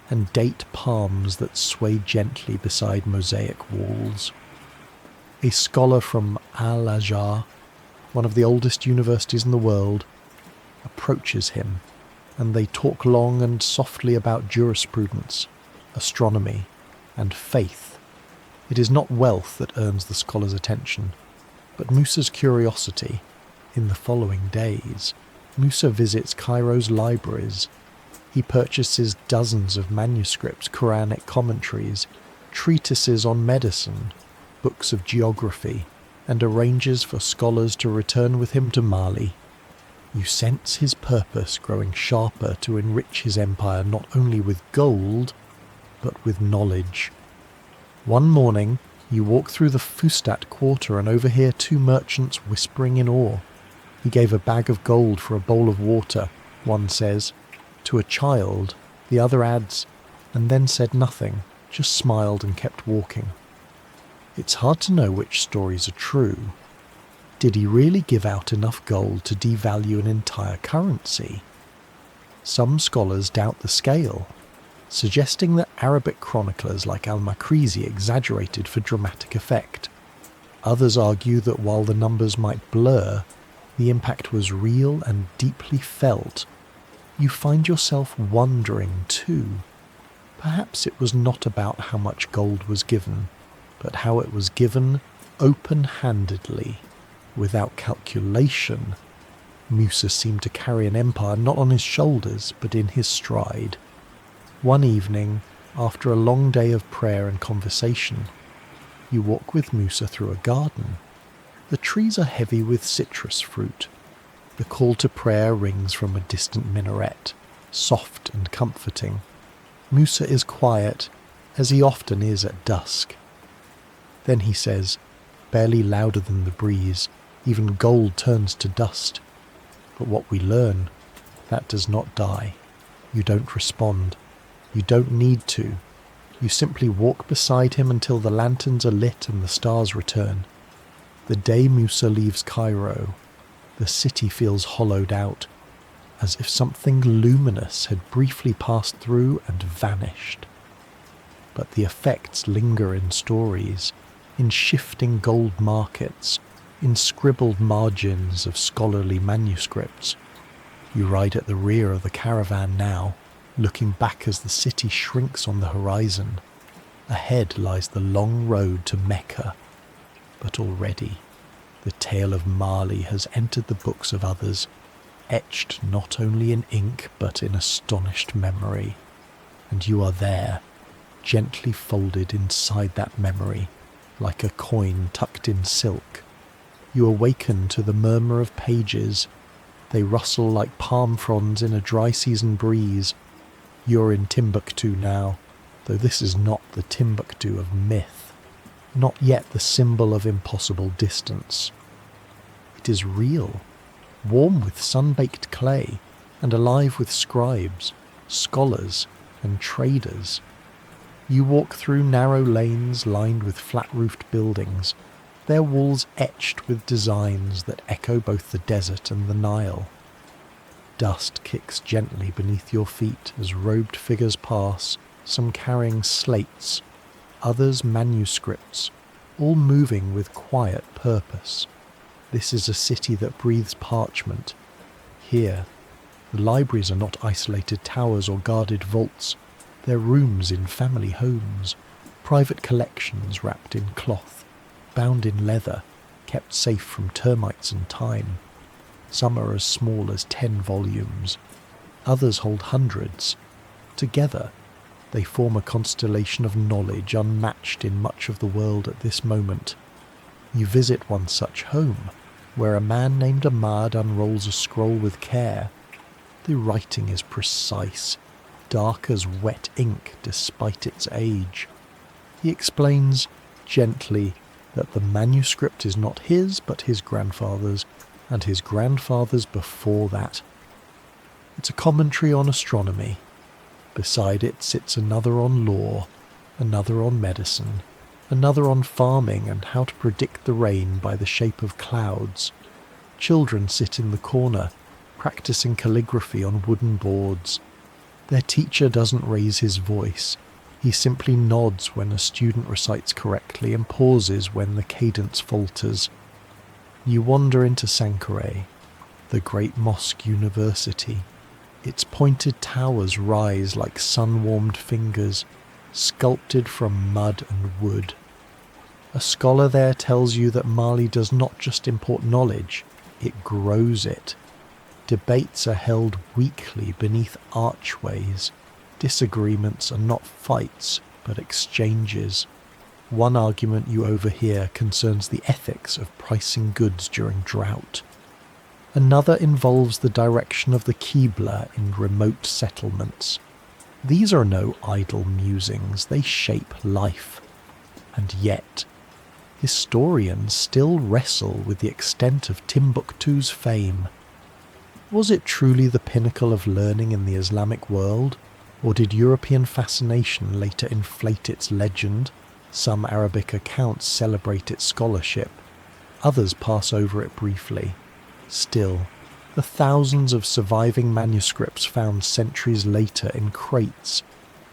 and date palms that sway gently beside mosaic walls. A scholar from Al-Azhar, one of the oldest universities in the world, approaches him, and they talk long and softly about jurisprudence, astronomy, and faith. It is not wealth that earns the scholar's attention. But Musa's curiosity, in the following days, Musa visits Cairo's libraries. He purchases dozens of manuscripts, Quranic commentaries, treatises on medicine, books of geography, and arranges for scholars to return with him to Mali. You sense his purpose growing sharper to enrich his empire not only with gold, but with knowledge. One morning, you walk through the Fustat quarter and overhear two merchants whispering in awe. He gave a bag of gold for a bowl of water, one says, to a child. The other adds, and then said nothing, just smiled and kept walking. It's hard to know which stories are true. Did he really give out enough gold to devalue an entire currency? Some scholars doubt the scale, suggesting that Arabic chroniclers like al-Makrizi exaggerated for dramatic effect. Others argue that while the numbers might blur, the impact was real and deeply felt. You find yourself wondering too. Perhaps it was not about how much gold was given, but how it was given open-handedly, without calculation. Musa seemed to carry an empire not on his shoulders, but in his stride. One evening, after a long day of prayer and conversation, you walk with Musa through a garden. The trees are heavy with citrus fruit. The call to prayer rings from a distant minaret, soft and comforting. Musa is quiet, as he often is at dusk. Then he says, barely louder than the breeze, even gold turns to dust. But what we learn, that does not die. You don't respond. You don't need to. You simply walk beside him until the lanterns are lit and the stars return. The day Musa leaves Cairo, the city feels hollowed out, as if something luminous had briefly passed through and vanished. But the effects linger in stories, in shifting gold markets, in scribbled margins of scholarly manuscripts. You ride at the rear of the caravan now, looking back as the city shrinks on the horizon. Ahead lies the long road to Mecca, but already the tale of Mali has entered the books of others, etched not only in ink but in astonished memory. And you are there, gently folded inside that memory, like a coin tucked in silk. You awaken to the murmur of pages. They rustle like palm fronds in a dry season breeze. You're in Timbuktu now, though this is not the Timbuktu of myth, not yet the symbol of impossible distance. It is real, warm with sun-baked clay, and alive with scribes, scholars, and traders. You walk through narrow lanes lined with flat-roofed buildings, their walls etched with designs that echo both the desert and the Nile. Dust kicks gently beneath your feet as robed figures pass, some carrying slates, others manuscripts, all moving with quiet purpose. This is a city that breathes parchment. Here, the libraries are not isolated towers or guarded vaults. They're rooms in family homes, private collections wrapped in cloth, bound in leather, kept safe from termites and time. Some are as small as 10 volumes. Others hold hundreds. Together, they form a constellation of knowledge unmatched in much of the world at this moment. You visit one such home, where a man named Ahmad unrolls a scroll with care. The writing is precise, dark as wet ink despite its age. He explains, gently, that the manuscript is not his but his grandfather's, and his grandfather's before that. It's a commentary on astronomy. Beside it sits another on law, another on medicine, another on farming and how to predict the rain by the shape of clouds. Children sit in the corner, practicing calligraphy on wooden boards. Their teacher doesn't raise his voice. He simply nods when a student recites correctly and pauses when the cadence falters. You wander into Sankore, the great mosque university. Its pointed towers rise like sun-warmed fingers, sculpted from mud and wood. A scholar there tells you that Mali does not just import knowledge, it grows it. Debates are held weekly beneath archways. Disagreements are not fights, but exchanges. One argument you overhear concerns the ethics of pricing goods during drought. Another involves the direction of the Qibla in remote settlements. These are no idle musings, they shape life. And yet, historians still wrestle with the extent of Timbuktu's fame. Was it truly the pinnacle of learning in the Islamic world, or did European fascination later inflate its legend? Some Arabic accounts celebrate its scholarship, others pass over it briefly. Still, the thousands of surviving manuscripts found centuries later in crates,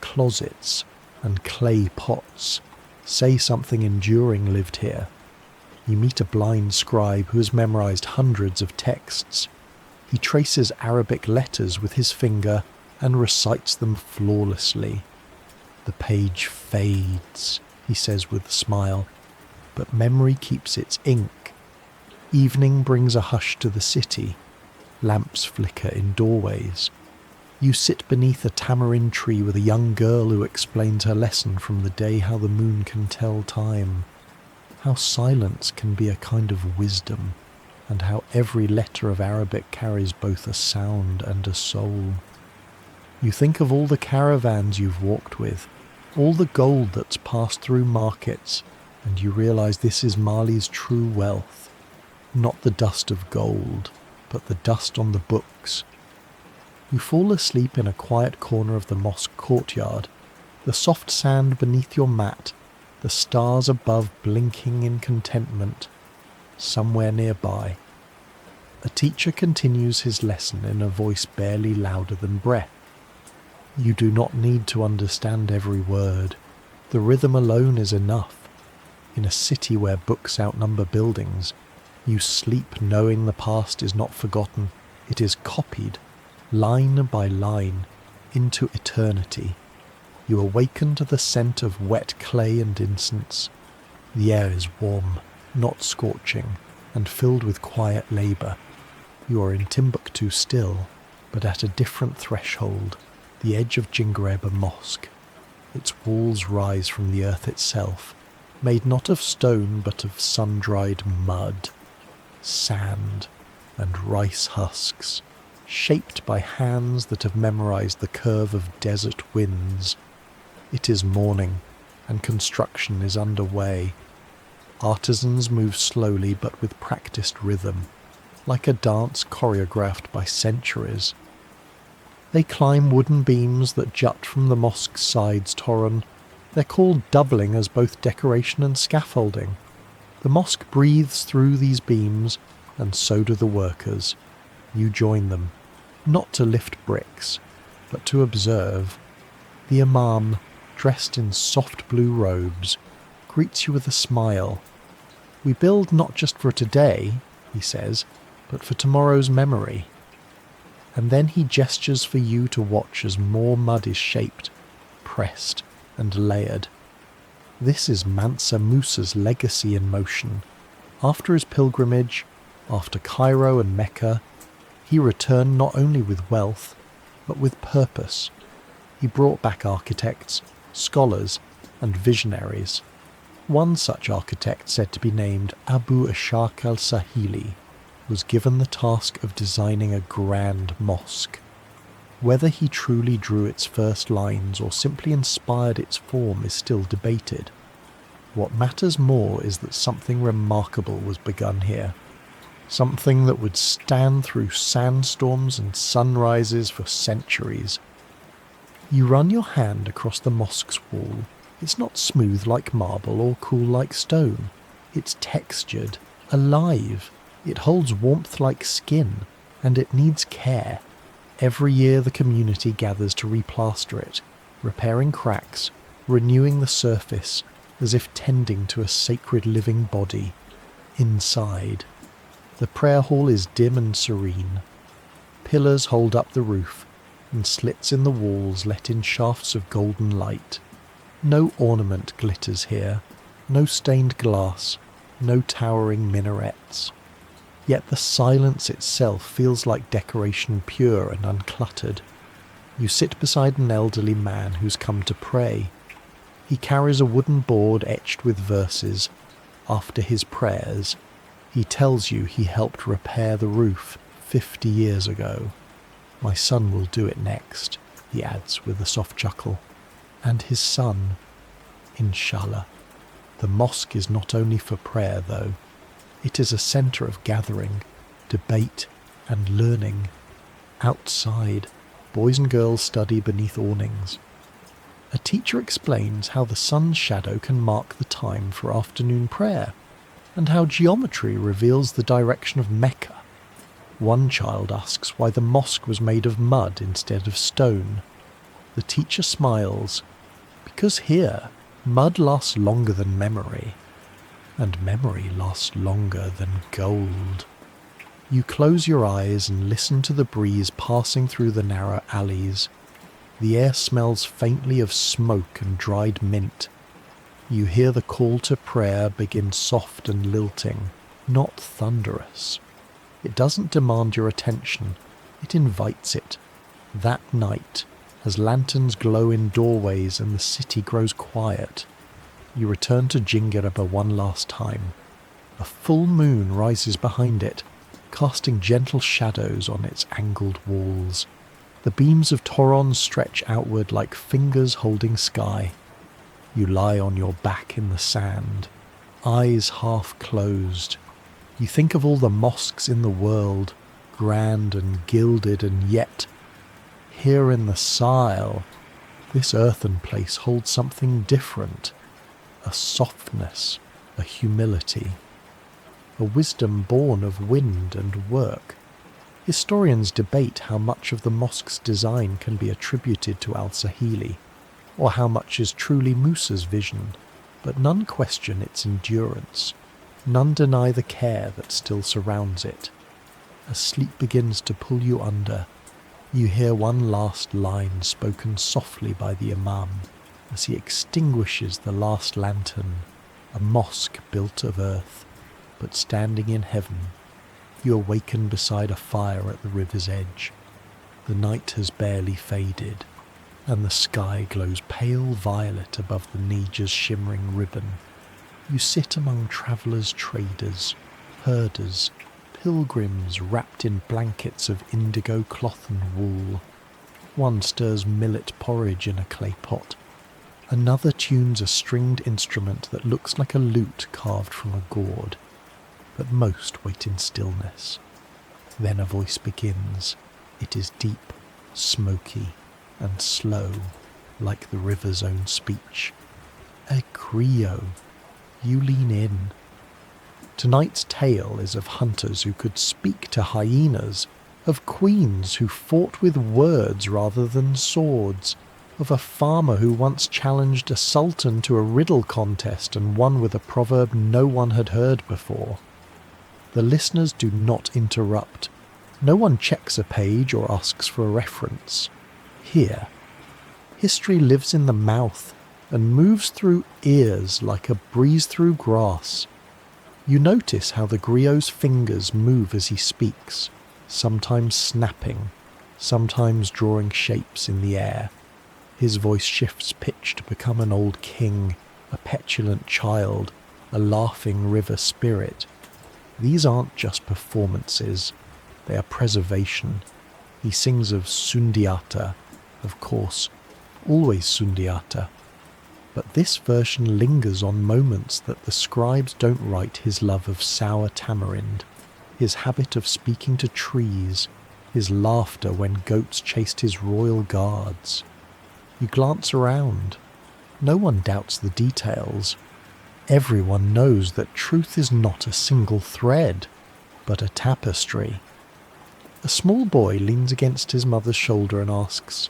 closets, and clay pots say something enduring lived here. You meet a blind scribe who has memorized hundreds of texts. He traces Arabic letters with his finger and recites them flawlessly. The page fades, he says with a smile, but memory keeps its ink. Evening brings a hush to the city. Lamps flicker in doorways. You sit beneath a tamarind tree with a young girl who explains her lesson from the day how the moon can tell time, how silence can be a kind of wisdom, and how every letter of Arabic carries both a sound and a soul. You think of all the caravans you've walked with, all the gold that's passed through markets, and you realize this is Mali's true wealth, not the dust of gold, but the dust on the books. You fall asleep in a quiet corner of the mosque courtyard, the soft sand beneath your mat, the stars above blinking in contentment. Somewhere nearby, a teacher continues his lesson in a voice barely louder than breath. You do not need to understand every word. The rhythm alone is enough. In a city where books outnumber buildings, you sleep knowing the past is not forgotten. It is copied, line by line, into eternity. You awaken to the scent of wet clay and incense. The air is warm, not scorching, and filled with quiet labour. You are in Timbuktu still, but at a different threshold, the edge of Jingareba Mosque. Its walls rise from the earth itself, made not of stone but of sun-dried mud, sand, and rice husks, shaped by hands that have memorized the curve of desert winds. It is morning, and construction is underway. Artisans move slowly but with practiced rhythm, like a dance choreographed by centuries. They climb wooden beams that jut from the mosque's sides torn. They're called doubling as both decoration and scaffolding. The mosque breathes through these beams, and so do the workers. You join them, not to lift bricks, but to observe. The imam, dressed in soft blue robes, greets you with a smile. We build not just for today, he says, but for tomorrow's memory. And then he gestures for you to watch as more mud is shaped, pressed, and layered. This is Mansa Musa's legacy in motion. After his pilgrimage, after Cairo and Mecca, he returned not only with wealth, but with purpose. He brought back architects, scholars, and visionaries. One such architect, said to be named Abu Ishaq al-Sahili, was given the task of designing a grand mosque. Whether he truly drew its first lines or simply inspired its form is still debated. What matters more is that something remarkable was begun here, something that would stand through sandstorms and sunrises for centuries. You run your hand across the mosque's wall. It's not smooth like marble or cool like stone. It's textured, alive. It holds warmth like skin, and it needs care. Every year the community gathers to replaster it, repairing cracks, renewing the surface, as if tending to a sacred living body. Inside, the prayer hall is dim and serene. Pillars hold up the roof, and slits in the walls let in shafts of golden light. No ornament glitters here, No stained glass, no towering minarets. Yet the silence itself feels like decoration pure and uncluttered. You sit beside an elderly man who's come to pray. He carries a wooden board etched with verses. After his prayers, he tells you he helped repair the roof 50 years ago. My son will do it next, he adds with a soft chuckle. And his son, inshallah. The mosque is not only for prayer, though. It is a centre of gathering, debate, and learning. Outside, boys and girls study beneath awnings. A teacher explains how the sun's shadow can mark the time for afternoon prayer, and how geometry reveals the direction of Mecca. One child asks why the mosque was made of mud instead of stone. The teacher smiles, because here, mud lasts longer than memory, and memory lasts longer than gold. You close your eyes and listen to the breeze passing through the narrow alleys. The air smells faintly of smoke and dried mint. You hear the call to prayer begin soft and lilting, not thunderous. It doesn't demand your attention, it invites it. That night, as lanterns glow in doorways and the city grows quiet, you return to Niger River one last time. A full moon rises behind it, casting gentle shadows on its angled walls. The beams of Toron stretch outward like fingers holding sky. You lie on your back in the sand, eyes half closed. You think of all the mosques in the world, grand and gilded, and yet, here in the Sahel, this earthen place holds something different. A softness, a humility, a wisdom born of wind and work. Historians debate how much of the mosque's design can be attributed to al-Sahili, or how much is truly Musa's vision, but none question its endurance. None deny the care that still surrounds it. As sleep begins to pull you under, you hear one last line spoken softly by the Imam as he extinguishes the last lantern, a mosque built of earth, but standing in heaven. You awaken beside a fire at the river's edge. The night has barely faded, and the sky glows pale violet above the Niger's shimmering ribbon. You sit among travellers, traders, herders, pilgrims wrapped in blankets of indigo cloth and wool. One stirs millet porridge in a clay pot. Another tunes a stringed instrument that looks like a lute carved from a gourd. But most wait in stillness. Then a voice begins. It is deep, smoky, and slow, like the river's own speech. A griot. You lean in. Tonight's tale is of hunters who could speak to hyenas, of queens who fought with words rather than swords, of a farmer who once challenged a sultan to a riddle contest and won with a proverb no one had heard before. The listeners do not interrupt. No one checks a page or asks for a reference. Here, history lives in the mouth and moves through ears like a breeze through grass. You notice how the griot's fingers move as he speaks, sometimes snapping, sometimes drawing shapes in the air. His voice shifts pitch to become an old king, a petulant child, a laughing river spirit. These aren't just performances, they are preservation. He sings of Sundiata, of course, always Sundiata. But this version lingers on moments that the scribes don't write: his love of sour tamarind, his habit of speaking to trees, his laughter when goats chased his royal guards. You glance around. No one doubts the details. Everyone knows that truth is not a single thread, but a tapestry. A small boy leans against his mother's shoulder and asks,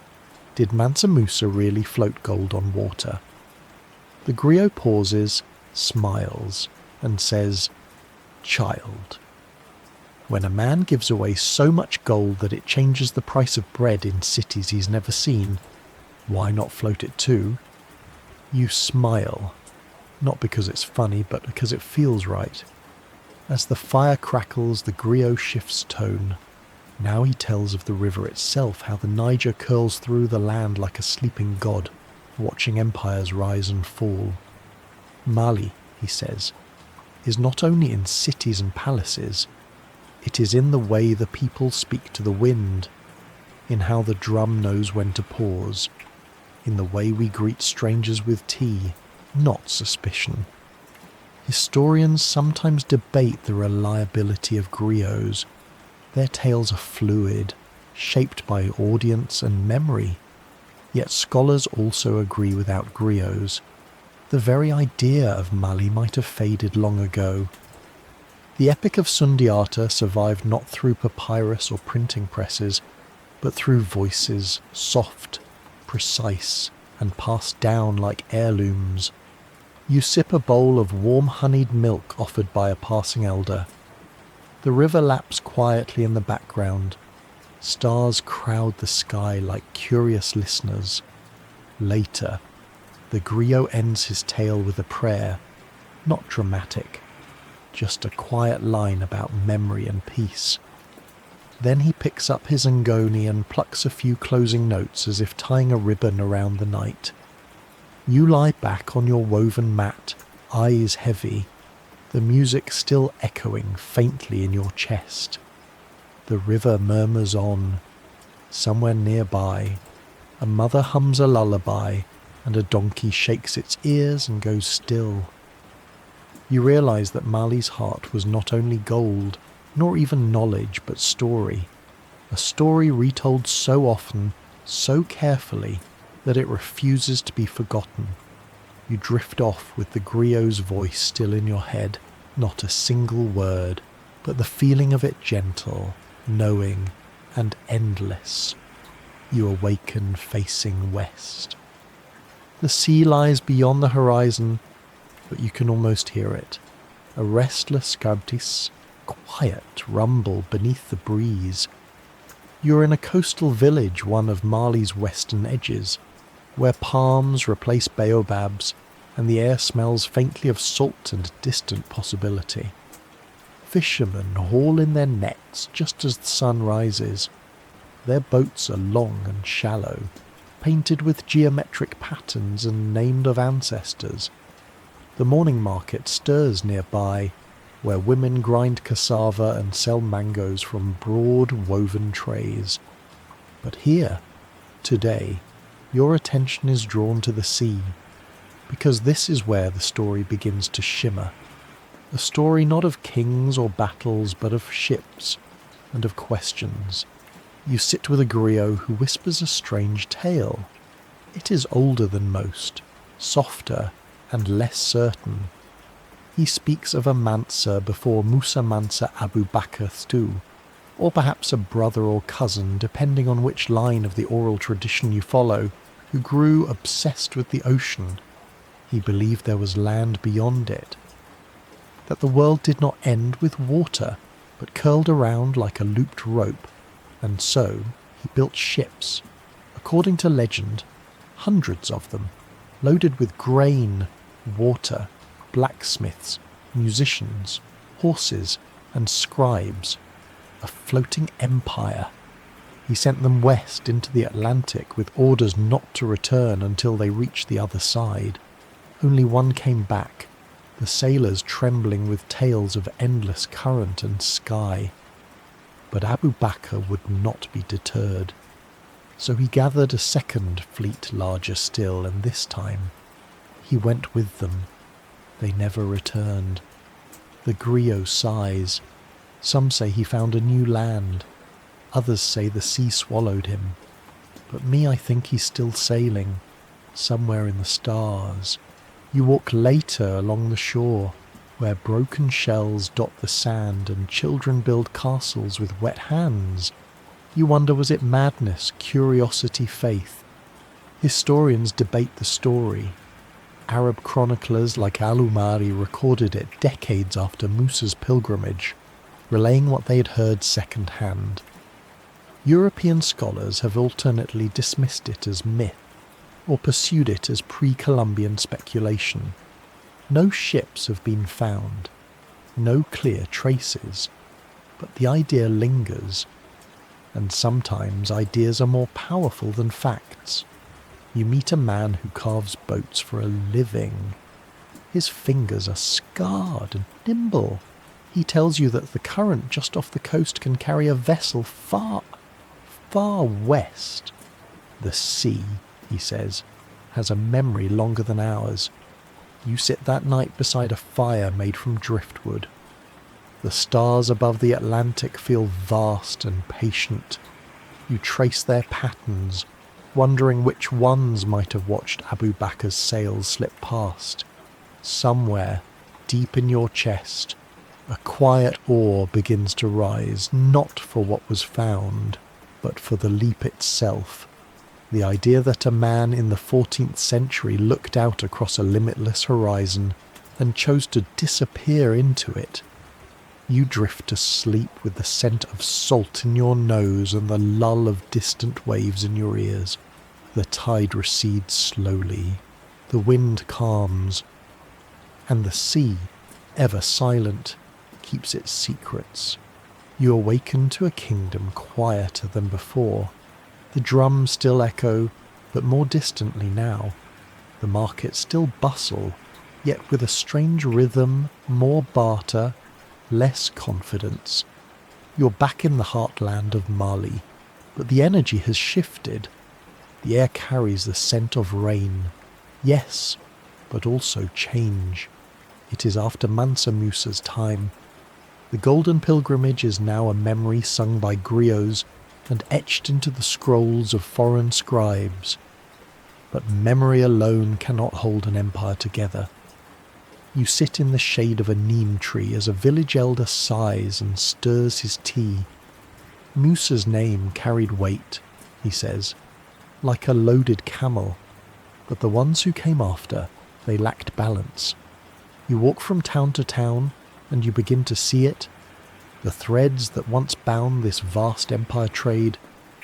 "Did Mansa Musa really float gold on water?" The griot pauses, smiles, and says, "Child, when a man gives away so much gold that it changes the price of bread in cities he's never seen, why not float it too?" You smile. not because it's funny, but because it feels right. As the fire crackles, the griot shifts tone. Now he tells of the river itself, how the Niger curls through the land like a sleeping god, watching empires rise and fall. Mali, he says, is not only in cities and palaces, it is in the way the people speak to the wind, in how the drum knows when to pause, in the way we greet strangers with tea, not suspicion. Historians sometimes debate the reliability of griots. Their tales are fluid, shaped by audience and memory. Yet scholars also agree without griots, the very idea of Mali might have faded long ago. The Epic of Sundiata survived not through papyrus or printing presses, but through voices, soft, precise, and passed down like heirlooms. You sip a bowl of warm honeyed milk offered by a passing elder. The river laps quietly in the background. Stars crowd the sky like curious listeners. Later, the griot ends his tale with a prayer, not dramatic, just a quiet line about memory and peace. Then he picks up his ngoni and plucks a few closing notes as if tying a ribbon around the night. You lie back on your woven mat, eyes heavy, the music still echoing faintly in your chest. The river murmurs on. Somewhere nearby, a mother hums a lullaby, and a donkey shakes its ears and goes still. You realize that Mali's heart was not only gold, nor even knowledge, but story. A story retold so often, so carefully, that it refuses to be forgotten. You drift off with the griot's voice still in your head, not a single word, but the feeling of it gentle, knowing, and endless. You awaken facing west. The sea lies beyond the horizon, but you can almost hear it. A restless Kabtis, quiet rumble beneath the breeze. You're in a coastal village, one of Mali's western edges, where palms replace baobabs and the air smells faintly of salt and distant possibility. Fishermen haul in their nets just as the sun rises. Their boats are long and shallow, painted with geometric patterns and named of ancestors. The morning market stirs nearby, where women grind cassava and sell mangoes from broad woven trays. But here, today, your attention is drawn to the sea, because this is where the story begins to shimmer. A story not of kings or battles, but of ships and of questions. You sit with a griot who whispers a strange tale. It is older than most, softer and less certain. He speaks of a Mansa before Mansa Abu Bakr Stu, or perhaps a brother or cousin, depending on which line of the oral tradition you follow, who grew obsessed with the ocean. He believed there was land beyond it, that the world did not end with water, but curled around like a looped rope, and so he built ships, according to legend, hundreds of them, loaded with grain, water, blacksmiths, musicians, horses, and scribes, a floating empire. He sent them west into the Atlantic with orders not to return until they reached the other side. Only one came back, the sailors trembling with tales of endless current and sky. But Abu Bakr would not be deterred. So he gathered a second fleet larger still, and this time he went with them. They never returned. The griot sighs. Some say he found a new land. Others say the sea swallowed him. But me, I think he's still sailing, somewhere in the stars. You walk later along the shore, where broken shells dot the sand and children build castles with wet hands. You wonder, was it madness, curiosity, faith? Historians debate the story. Arab chroniclers like Al-Umari recorded it decades after Musa's pilgrimage, relaying what they had heard second-hand. European scholars have alternately dismissed it as myth or pursued it as pre-Columbian speculation. No ships have been found, no clear traces, but the idea lingers. And sometimes ideas are more powerful than facts. You meet a man who carves boats for a living. His fingers are scarred and nimble. He tells you that the current just off the coast can carry a vessel far, far west. The sea, he says, has a memory longer than ours. You sit that night beside a fire made from driftwood. The stars above the Atlantic feel vast and patient. You trace their patterns, wondering which ones might have watched Abu Bakr's sails slip past. Somewhere, deep in your chest, a quiet awe begins to rise, not for what was found, but for the leap itself. The idea that a man in the 14th century looked out across a limitless horizon and chose to disappear into it. You drift to sleep with the scent of salt in your nose and the lull of distant waves in your ears. The tide recedes slowly. The wind calms. And the sea, ever silent, keeps its secrets. You awaken to a kingdom quieter than before. The drums still echo, but more distantly now. The markets still bustle, yet with a strange rhythm, more barter, less confidence. You're back in the heartland of Mali, but the energy has shifted. The air carries the scent of rain. Yes, but also change. It is after Mansa Musa's time. The Golden Pilgrimage is now a memory sung by griots and etched into the scrolls of foreign scribes. But memory alone cannot hold an empire together. You sit in the shade of a neem tree as a village elder sighs and stirs his tea. Musa's name carried weight, he says, like a loaded camel, but the ones who came after, they lacked balance. You walk from town to town, and you begin to see it. The threads that once bound this vast empire trade,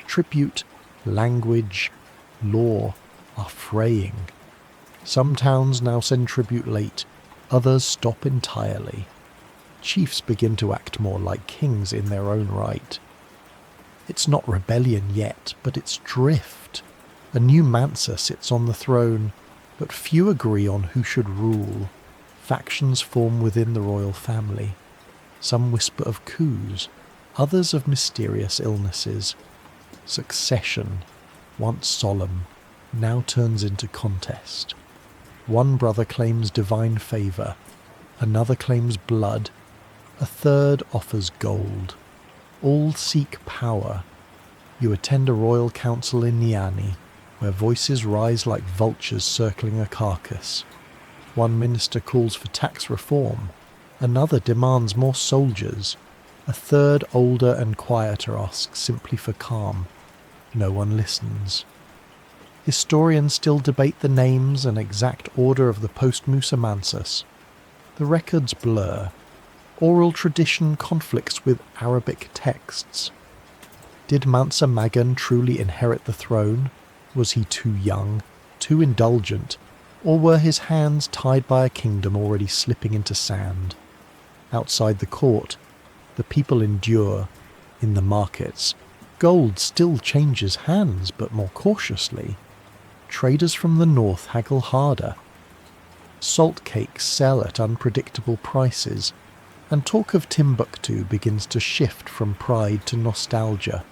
tribute, language, law, are fraying. Some towns now send tribute late, others stop entirely. Chiefs begin to act more like kings in their own right. It's not rebellion yet, but it's drift. A new Mansa sits on the throne, but few agree on who should rule. Factions form within the royal family. Some whisper of coups, others of mysterious illnesses. Succession, once solemn, now turns into contest. One brother claims divine favour, another claims blood, a third offers gold. All seek power. You attend a royal council in Niani, where voices rise like vultures circling a carcass. One minister calls for tax reform, another demands more soldiers, a third, older and quieter, asks simply for calm. No one listens. Historians still debate the names and exact order of the post-Musa Mansas. The records blur. Oral tradition conflicts with Arabic texts. Did Mansa Magan truly inherit the throne? Was he too young, too indulgent, or were his hands tied by a kingdom already slipping into sand? Outside the court, the people endure. In the markets, gold still changes hands, but more cautiously. Traders from the north haggle harder. Salt cakes sell at unpredictable prices, and talk of Timbuktu begins to shift from pride to nostalgia.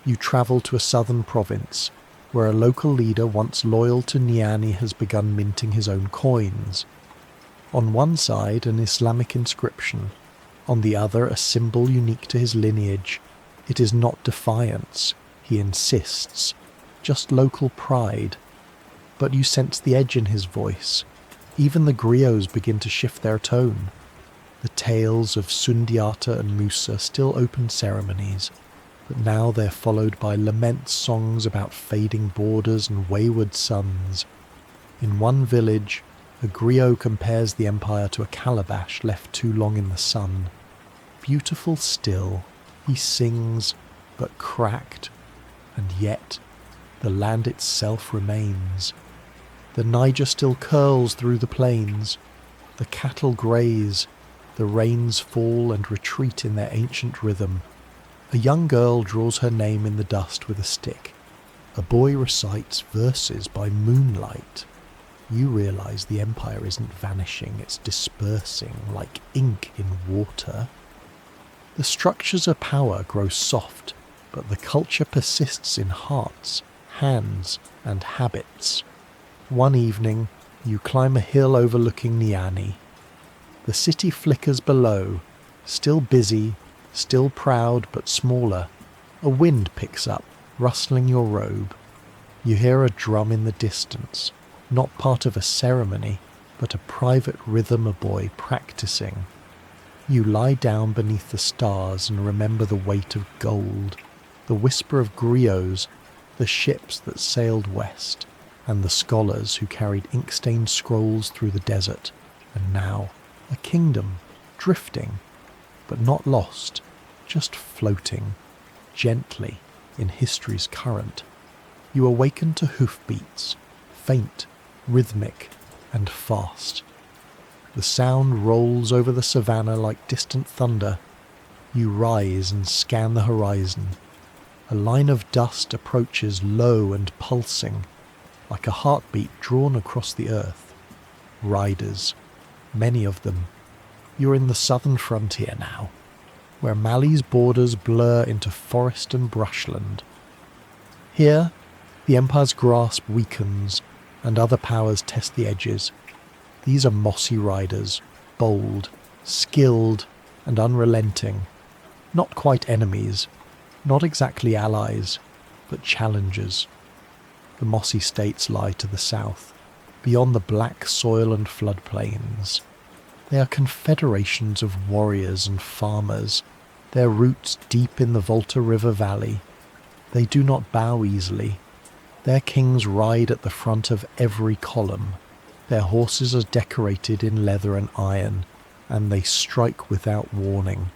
You travel to a southern province, where a local leader once loyal to Niani has begun minting his own coins. On one side an Islamic inscription, on the other a symbol unique to his lineage. It is not defiance, he insists, just local pride. But you sense the edge in his voice. Even the griots begin to shift their tone. The tales of Sundiata and Musa still open ceremonies, but now they're followed by lament songs about fading borders and wayward sons. In one village, a griot compares the empire to a calabash left too long in the sun. Beautiful still, he sings, but cracked, and yet the land itself remains. The Niger still curls through the plains. The cattle graze, the rains fall and retreat in their ancient rhythm. A young girl draws her name in the dust with a stick. A boy recites verses by moonlight. You realize the empire isn't vanishing, it's dispersing like ink in water. The structures of power grow soft, but the culture persists in hearts, hands, and habits. One evening, you climb a hill overlooking Niani. The city flickers below, still busy, still proud but smaller. A wind picks up, rustling your robe. You hear a drum in the distance, not part of a ceremony, but a private rhythm a boy practicing. You lie down beneath the stars and remember the weight of gold, the whisper of griots, the ships that sailed west, and the scholars who carried ink-stained scrolls through the desert, and now a kingdom, drifting, but not lost, just floating, gently in history's current. You awaken to hoofbeats, faint, rhythmic, and fast. The sound rolls over the savannah like distant thunder. You rise and scan the horizon. A line of dust approaches low and pulsing, like a heartbeat drawn across the earth. Riders, many of them. You're in the southern frontier now, where Mali's borders blur into forest and brushland. Here, the empire's grasp weakens, and other powers test the edges. These are mossy riders, bold, skilled, and unrelenting. Not quite enemies, not exactly allies, but challengers. The mossy states lie to the south, beyond the black soil and floodplains. They are confederations of warriors and farmers, their roots deep in the Volta River valley. They do not bow easily. Their kings ride at the front of every column. Their horses are decorated in leather and iron, and they strike without warning.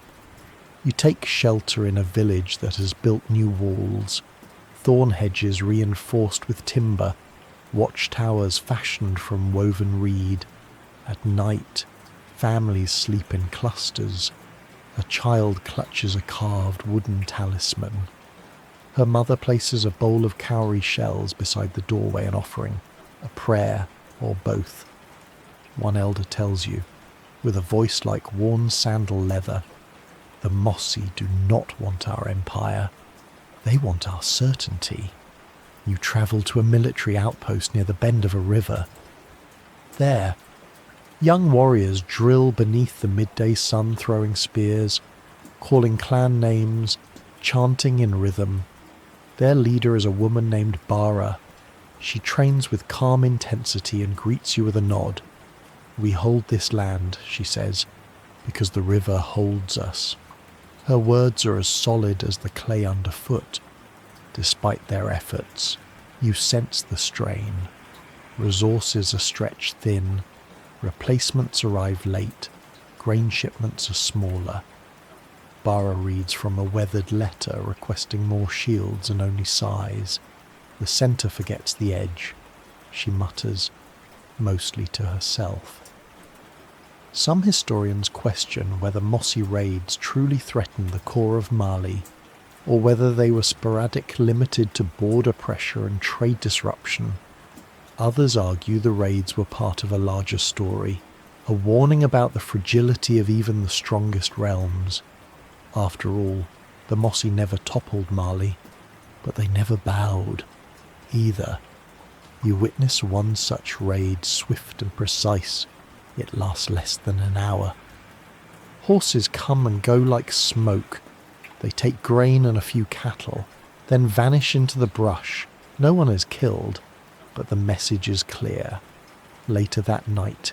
You take shelter in a village that has built new walls, thorn hedges reinforced with timber, watchtowers fashioned from woven reed. At night, families sleep in clusters. A child clutches a carved wooden talisman. Her mother places a bowl of cowrie shells beside the doorway, an offering, a prayer, or both. One elder tells you, with a voice like worn sandal leather, the Mossi do not want our empire. They want our certainty. You travel to a military outpost near the bend of a river. There, young warriors drill beneath the midday sun, throwing spears, calling clan names, chanting in rhythm. Their leader is a woman named Bara. She trains with calm intensity and greets you with a nod. We hold this land, she says, because the river holds us. Her words are as solid as the clay underfoot. Despite their efforts, you sense the strain. Resources are stretched thin. Replacements arrive late. Grain shipments are smaller. Bara reads from a weathered letter requesting more shields and only sighs. The centre forgets the edge. She mutters, mostly to herself. Some historians question whether Mossi raids truly threatened the core of Mali, or whether they were sporadic, limited to border pressure and trade disruption. Others argue the raids were part of a larger story, a warning about the fragility of even the strongest realms. After all, the Mossi never toppled Mali, but they never bowed either. You witness one such raid, swift and precise. It lasts less than an hour. Horses come and go like smoke. They take grain and a few cattle, then vanish into the brush. No one is killed, but the message is clear. Later that night,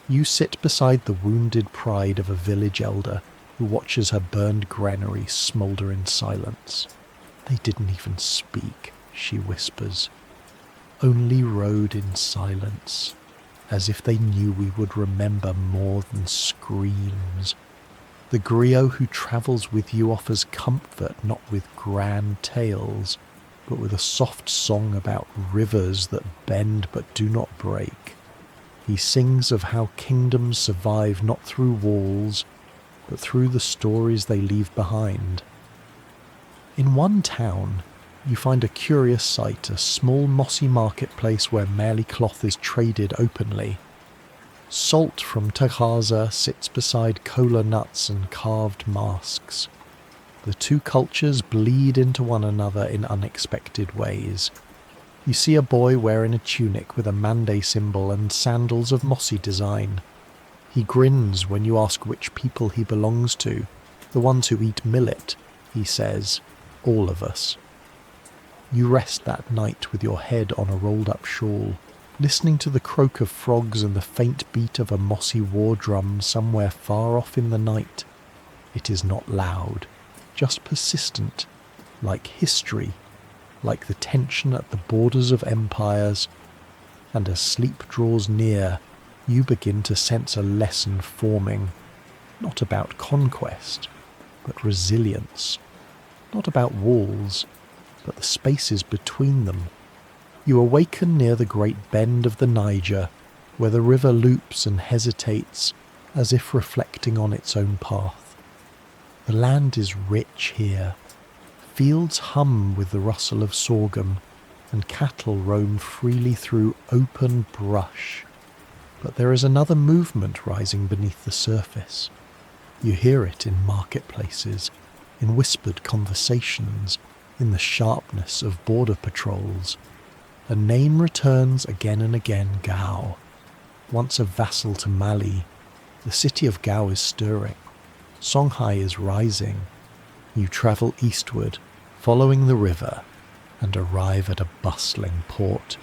you sit beside the wounded pride of a village elder who watches her burned granary smoulder in silence. They didn't even speak, she whispers. Only rode in silence, as if they knew we would remember more than screams. The griot who travels with you offers comfort not with grand tales, but with a soft song about rivers that bend but do not break. He sings of how kingdoms survive not through walls, but through the stories they leave behind. In one town, you find a curious sight, a small mossy marketplace where Mali cloth is traded openly. Salt from Tagaza sits beside kola nuts and carved masks. The two cultures bleed into one another in unexpected ways. You see a boy wearing a tunic with a Mande symbol and sandals of mossy design. He grins when you ask which people he belongs to. The ones who eat millet, he says. All of us. You rest that night with your head on a rolled-up shawl, listening to the croak of frogs and the faint beat of a mossy war drum somewhere far off in the night. It is not loud, just persistent, like history, like the tension at the borders of empires, and as sleep draws near, you begin to sense a lesson forming, not about conquest, but resilience, not about walls, but the spaces between them. You awaken near the great bend of the Niger, where the river loops and hesitates, as if reflecting on its own path. The land is rich here. Fields hum with the rustle of sorghum, and cattle roam freely through open brush. But there is another movement rising beneath the surface. You hear it in marketplaces, in whispered conversations, in the sharpness of border patrols. A name returns again and again, Gao. Once a vassal to Mali, the city of Gao is stirring. Songhai is rising. You travel eastward, following the river, and arrive at a bustling port.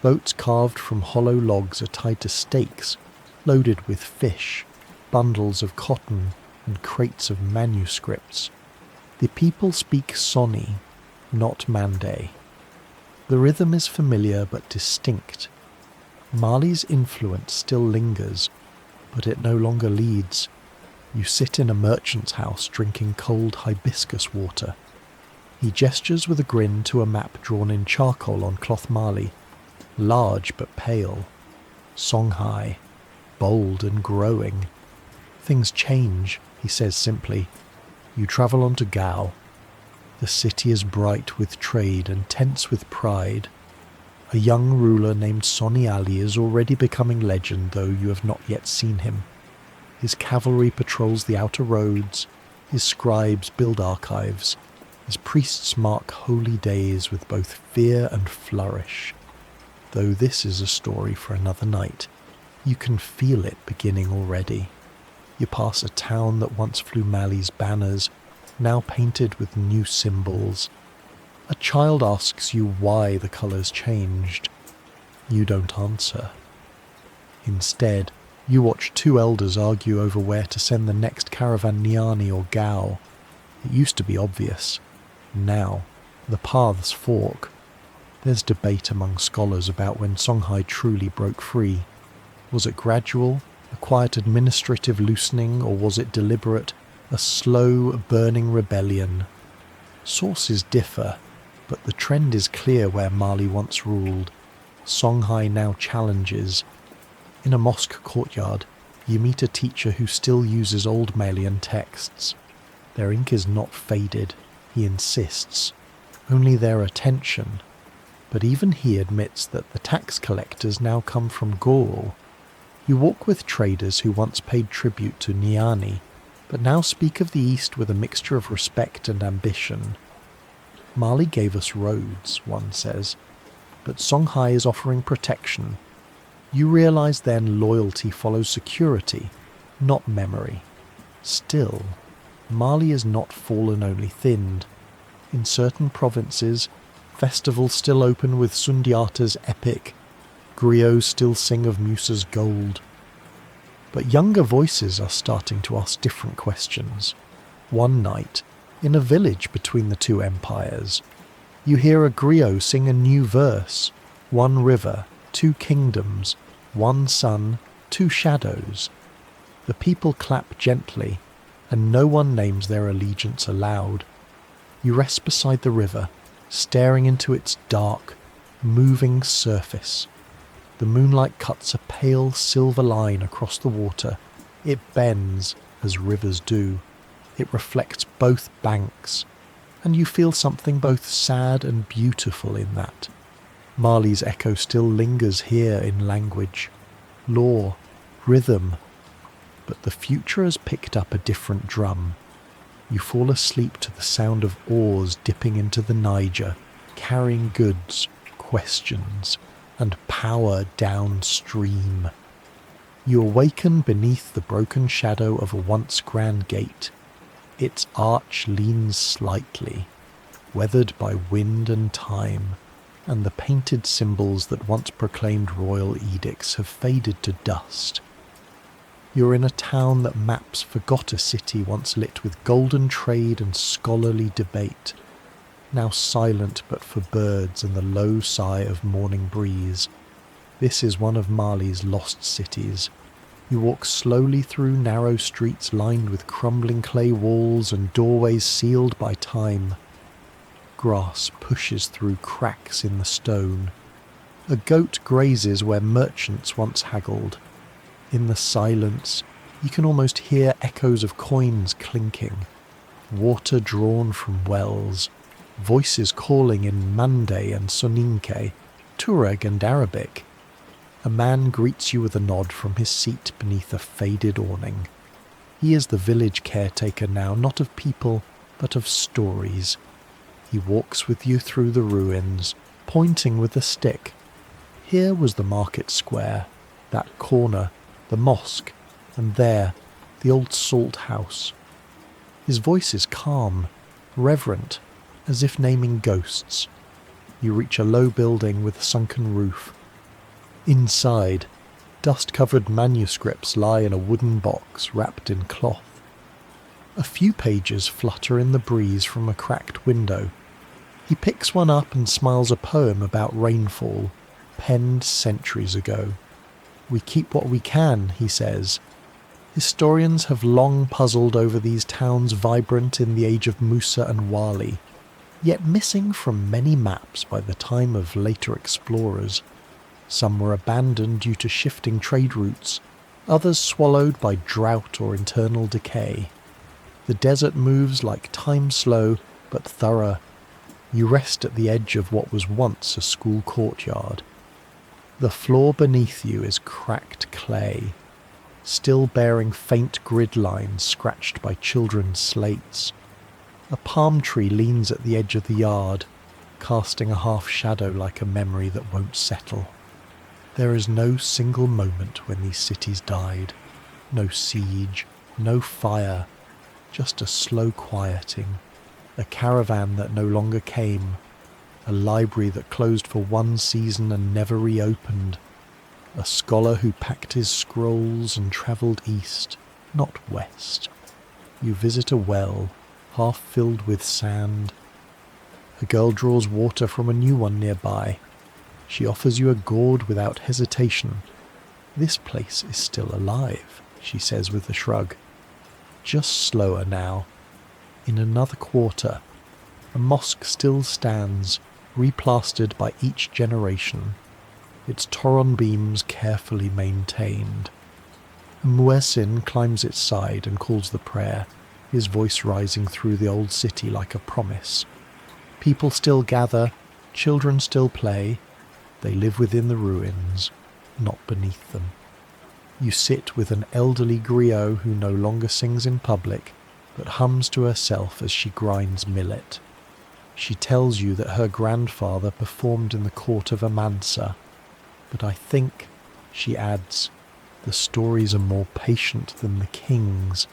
Boats carved from hollow logs are tied to stakes, loaded with fish, bundles of cotton, and crates of manuscripts. The people speak Soni, not Mande. The rhythm is familiar but distinct. Mali's influence still lingers, but it no longer leads. You sit in a merchant's house drinking cold hibiscus water. He gestures with a grin to a map drawn in charcoal on cloth Mali, large but pale. Songhai, bold and growing. Things change, he says simply. You travel on to Gao. The city is bright with trade and tense with pride. A young ruler named Soni Ali is already becoming legend, though you have not yet seen him. His cavalry patrols the outer roads, his scribes build archives, his priests mark holy days with both fear and flourish. Though this is a story for another night, you can feel it beginning already. You pass a town that once flew Mali's banners, now painted with new symbols. A child asks you why the colours changed. You don't answer. Instead, you watch two elders argue over where to send the next caravan, Niani or Gao. It used to be obvious. Now, the paths fork. There's debate among scholars about when Songhai truly broke free. Was it gradual, a quiet administrative loosening, or was it deliberate, a slow, burning rebellion? Sources differ, but the trend is clear where Mali once ruled. Songhai now challenges. In a mosque courtyard, you meet a teacher who still uses old Malian texts. Their ink is not faded, he insists, only their attention. But even he admits that the tax collectors now come from Gaul. You walk with traders who once paid tribute to Niani, but now speak of the East with a mixture of respect and ambition. Mali gave us roads, one says, but Songhai is offering protection. You realize then loyalty follows security, not memory. Still, Mali is not fallen, only thinned. In certain provinces, festivals still open with Sundiata's epic. Griots still sing of Musa's gold. But younger voices are starting to ask different questions. One night, in a village between the two empires, you hear a griot sing a new verse. One river, two kingdoms, one sun, two shadows. The people clap gently, and no one names their allegiance aloud. You rest beside the river, staring into its dark, moving surface. The moonlight cuts a pale silver line across the water. It bends, as rivers do. It reflects both banks, and you feel something both sad and beautiful in that. Mali's echo still lingers here in language, lore, rhythm, but the future has picked up a different drum. You fall asleep to the sound of oars dipping into the Niger, carrying goods, questions, and power downstream. You awaken beneath the broken shadow of a once grand gate. Its arch leans slightly, weathered by wind and time, and the painted symbols that once proclaimed royal edicts have faded to dust. You're in a town that maps forgot a city once lit with golden trade and scholarly debate, now silent but for birds and the low sigh of morning breeze. This is one of Mali's lost cities. You walk slowly through narrow streets lined with crumbling clay walls and doorways sealed by time. Grass pushes through cracks in the stone. A goat grazes where merchants once haggled. In the silence, you can almost hear echoes of coins clinking, water drawn from wells, voices calling in Mande and Soninke, Tuareg and Arabic. A man greets you with a nod from his seat beneath a faded awning. He is the village caretaker now, not of people, but of stories. He walks with you through the ruins, pointing with a stick. Here was the market square, that corner, the mosque, and there, the old salt house. His voice is calm, reverent, as if naming ghosts. You reach a low building with a sunken roof. Inside, dust-covered manuscripts lie in a wooden box wrapped in cloth. A few pages flutter in the breeze from a cracked window. He picks one up and smiles a poem about rainfall, penned centuries ago. We keep what we can, he says. Historians have long puzzled over these towns vibrant in the age of Musa and Wali, yet missing from many maps by the time of later explorers. Some were abandoned due to shifting trade routes, others swallowed by drought or internal decay. The desert moves like time slow but thorough. You rest at the edge of what was once a school courtyard. The floor beneath you is cracked clay, still bearing faint grid lines scratched by children's slates. A palm tree leans at the edge of the yard, casting a half shadow like a memory that won't settle. There is no single moment when these cities died. No siege, no fire, just a slow quieting. A caravan that no longer came. A library that closed for one season and never reopened. A scholar who packed his scrolls and travelled east, not west. You visit a well, half filled with sand. A girl draws water from a new one nearby. She offers you a gourd without hesitation. This place is still alive, she says with a shrug. Just slower now. In another quarter, a mosque still stands, replastered by each generation, its Toron beams carefully maintained. A muezzin climbs its side and calls the prayer, his voice rising through the old city like a promise. People still gather, children still play. They live within the ruins, not beneath them. You sit with an elderly griot who no longer sings in public, but hums to herself as she grinds millet. She tells you that her grandfather performed in the court of a Mansa, but I think, she adds, the stories are more patient than the kings.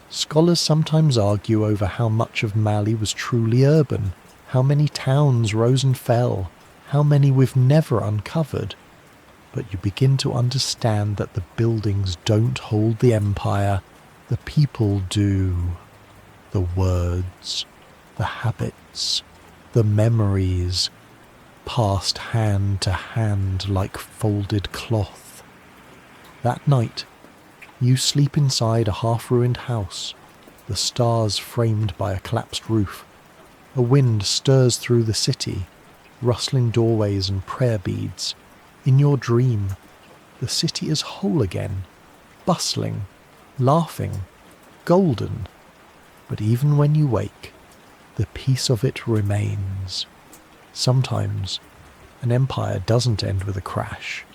Scholars sometimes argue over how much of Mali was truly urban, how many towns rose and fell, how many we've never uncovered. But you begin to understand that the buildings don't hold the empire, the people do. The words, the habits, the memories, passed hand to hand like folded cloth. That night, you sleep inside a half-ruined house, the stars framed by a collapsed roof. A wind stirs through the city, rustling doorways and prayer beads. In your dream, the city is whole again, bustling, laughing, golden. But even when you wake, the peace of it remains. Sometimes an empire doesn't end with a crash.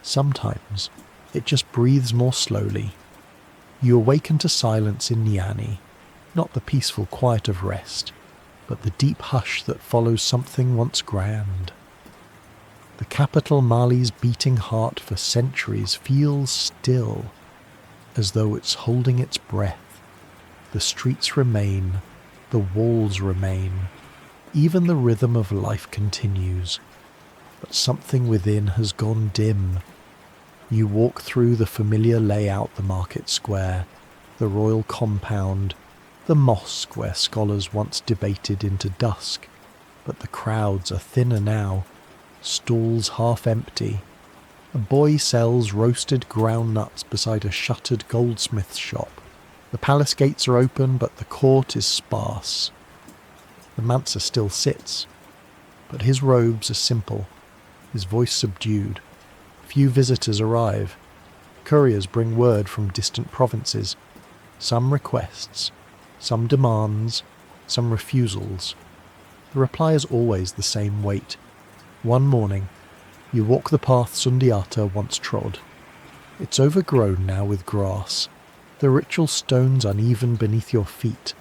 Sometimes it just breathes more slowly. You awaken to silence in Niani, not the peaceful quiet of rest, but the deep hush that follows something once grand. The capital Mali's beating heart for centuries feels still, as though it's holding its breath. The streets remain, the walls remain, even the rhythm of life continues. But something within has gone dim. You walk through the familiar layout, the market square, the royal compound, the mosque where scholars once debated into dusk, but the crowds are thinner now, stalls half empty. A boy sells roasted ground nuts beside a shuttered goldsmith's shop. The palace gates are open, but the court is sparse. The Mansa still sits, but his robes are simple, his voice subdued. Few visitors arrive. Couriers bring word from distant provinces, some requests, some demands, some refusals. The reply is always the same weight. One morning, you walk the path Sundiata once trod. It's overgrown now with grass, the ritual stones uneven beneath your feet.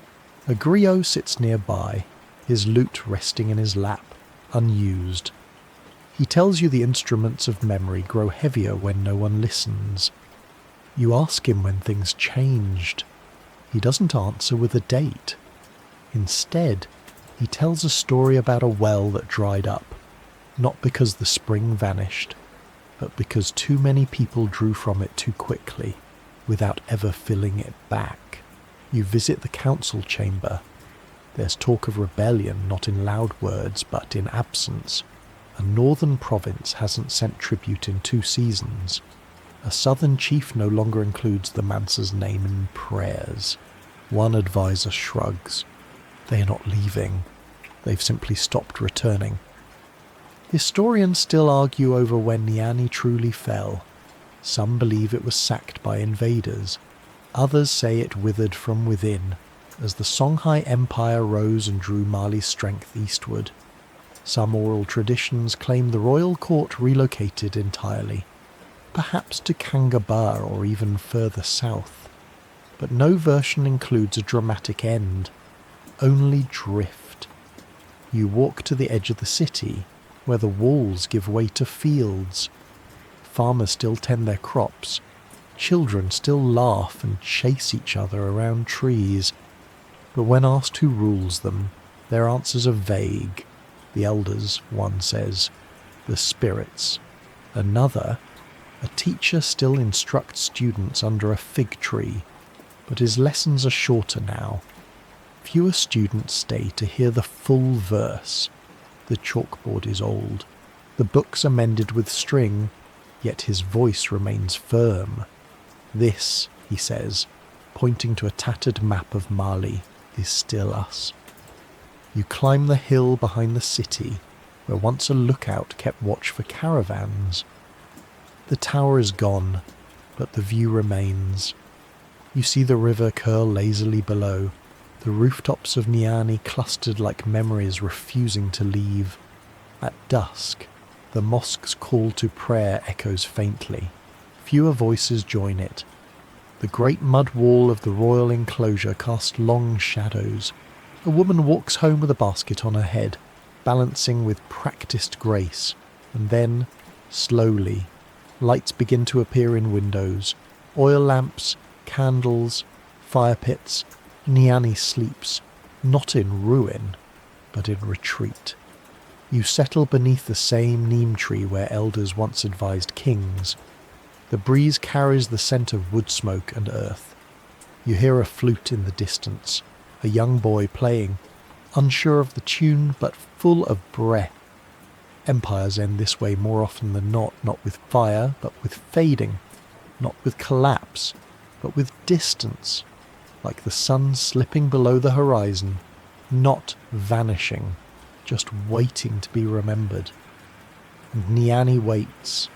A griot sits nearby, his lute resting in his lap, unused. He tells you the instruments of memory grow heavier when no one listens. You ask him when things changed. He doesn't answer with a date. Instead, he tells a story about a well that dried up, not because the spring vanished, but because too many people drew from it too quickly, without ever filling it back. You visit the council chamber. There's talk of rebellion, not in loud words, but in absence. A northern province hasn't sent tribute in 2 seasons. A southern chief no longer includes the Mansa's name in prayers. One advisor shrugs. They are not leaving. They've simply stopped returning. Historians still argue over when Niani truly fell. Some believe it was sacked by invaders. Others say it withered from within, as the Songhai Empire rose and drew Mali's strength eastward. Some oral traditions claim the royal court relocated entirely, perhaps to Kangabar or even further south. But no version includes a dramatic end, only drift. You walk to the edge of the city, where the walls give way to fields. Farmers still tend their crops. Children still laugh and chase each other around trees. But when asked who rules them, their answers are vague. The elders, one says, the spirits. Another, a teacher still instructs students under a fig tree, but his lessons are shorter now. Fewer students stay to hear the full verse. The chalkboard is old. The books are mended with string, yet his voice remains firm. This, he says, pointing to a tattered map of Mali, is still us. You climb the hill behind the city, where once a lookout kept watch for caravans. The tower is gone, but the view remains. You see the river curl lazily below, the rooftops of Niani clustered like memories refusing to leave. At dusk, the mosque's call to prayer echoes faintly. Fewer voices join it. The great mud wall of the royal enclosure casts long shadows. A woman walks home with a basket on her head, balancing with practiced grace, and then, slowly, lights begin to appear in windows. Oil lamps, candles, fire pits. Niani sleeps, not in ruin, but in retreat. You settle beneath the same neem tree where elders once advised kings. The breeze carries the scent of wood smoke and earth. You hear a flute in the distance, a young boy playing, unsure of the tune but full of breath. Empires end this way more often than not with fire, but with fading, not with collapse, but with distance, like the sun slipping below the horizon, not vanishing, just waiting to be remembered. and Niani waits.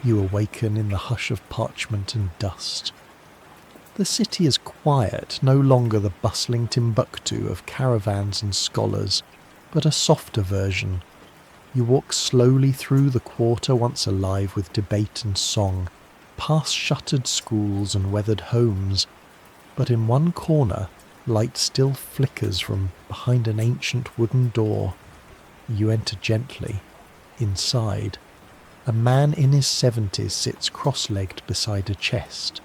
You awaken in the hush of parchment and dust. The city is quiet, no longer the bustling Timbuktu of caravans and scholars, but a softer version. You walk slowly through the quarter once alive with debate and song, past shuttered schools and weathered homes, but in one corner light still flickers from behind an ancient wooden door. You enter gently. Inside, a man in his 70s sits cross-legged beside a chest.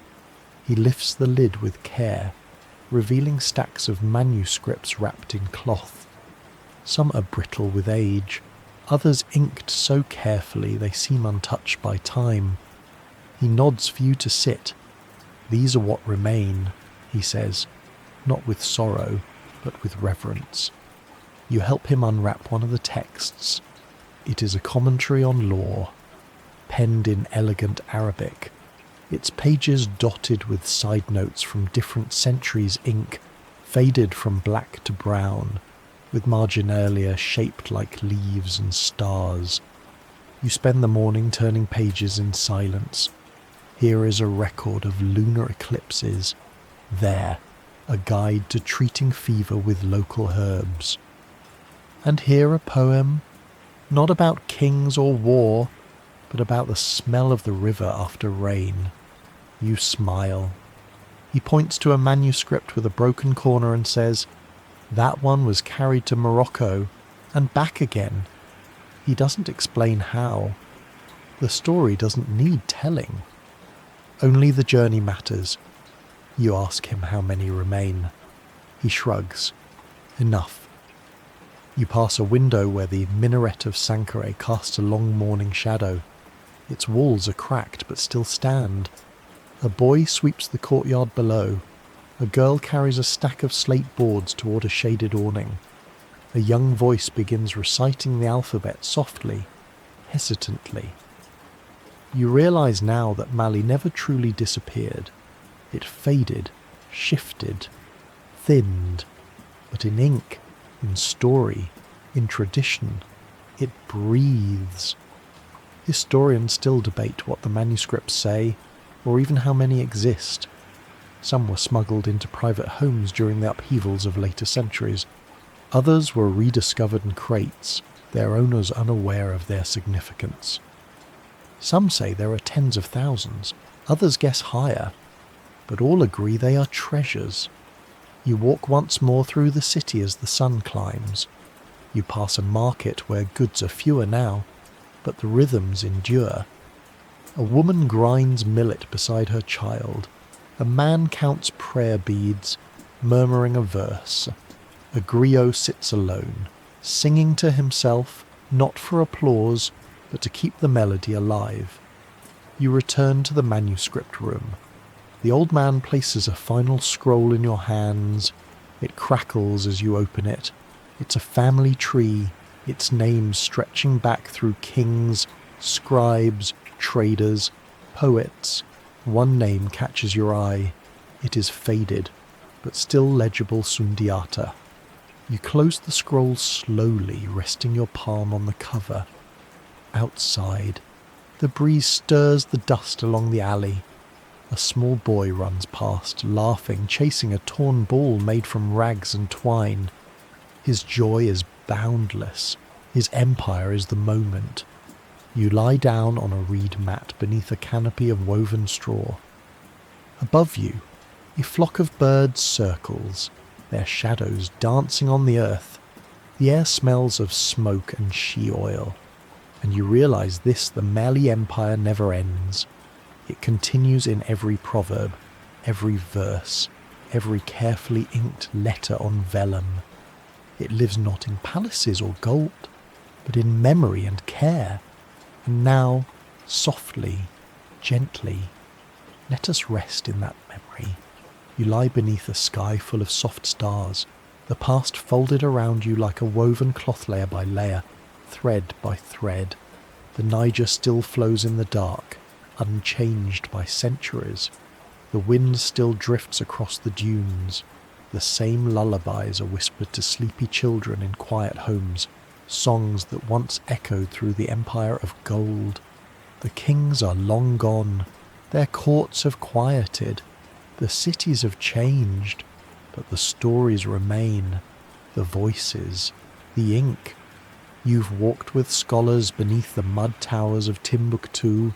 He lifts the lid with care, revealing stacks of manuscripts wrapped in cloth. Some are brittle with age, others inked so carefully they seem untouched by time. He nods for you to sit. "These are what remain," he says, not with sorrow, but with reverence. You help him unwrap one of the texts. It is a commentary on law, penned in elegant Arabic, its pages dotted with side notes from different centuries' ink, faded from black to brown, with marginalia shaped like leaves and stars. You spend the morning turning pages in silence. Here is a record of lunar eclipses. There, a guide to treating fever with local herbs. And here a poem, not about kings or war, but about the smell of the river after rain. You smile. He points to a manuscript with a broken corner and says, "That one was carried to Morocco and back again." He doesn't explain how. The story doesn't need telling. Only the journey matters. You ask him how many remain. He shrugs. Enough. You pass a window where the minaret of Sankore casts a long morning shadow. Its walls are cracked but still stand. A boy sweeps the courtyard below. A girl carries a stack of slate boards toward a shaded awning. A young voice begins reciting the alphabet softly, hesitantly. You realize now that Mali never truly disappeared. It faded, shifted, thinned, but in ink, in story, in tradition, it breathes. Historians still debate what the manuscripts say, or even how many exist. Some were smuggled into private homes during the upheavals of later centuries. Others were rediscovered in crates, their owners unaware of their significance. Some say there are tens of thousands, others guess higher, but all agree they are treasures. You walk once more through the city as the sun climbs. You pass a market where goods are fewer now, but the rhythms endure. A woman grinds millet beside her child. A man counts prayer beads, murmuring a verse. A griot sits alone, singing to himself, not for applause, but to keep the melody alive. You return to the manuscript room. The old man places a final scroll in your hands. It crackles as you open it. It's a family tree, its name stretching back through kings, scribes, traders, poets. One name catches your eye. It is faded, but still legible Sundiata. You close the scroll slowly, resting your palm on the cover. Outside, the breeze stirs the dust along the alley. A small boy runs past, laughing, chasing a torn ball made from rags and twine. His joy is boundless. His empire is the moment. You lie down on a reed mat beneath a canopy of woven straw. Above you, a flock of birds circles, their shadows dancing on the earth. The air smells of smoke and she oil, and you realize the Mali Empire never ends. It continues in every proverb, every verse, every carefully inked letter on vellum. It lives not in palaces or gold, but in memory and care. And now, softly, gently, let us rest in that memory. You lie beneath a sky full of soft stars, the past folded around you like a woven cloth layer by layer, thread by thread. The Niger still flows in the dark, unchanged by centuries. The wind still drifts across the dunes. The same lullabies are whispered to sleepy children in quiet homes. songs that once echoed through the empire of gold. The kings are long gone, their courts have quieted, the cities have changed, but the stories remain, the voices, the ink. You've walked with scholars beneath the mud towers of Timbuktu.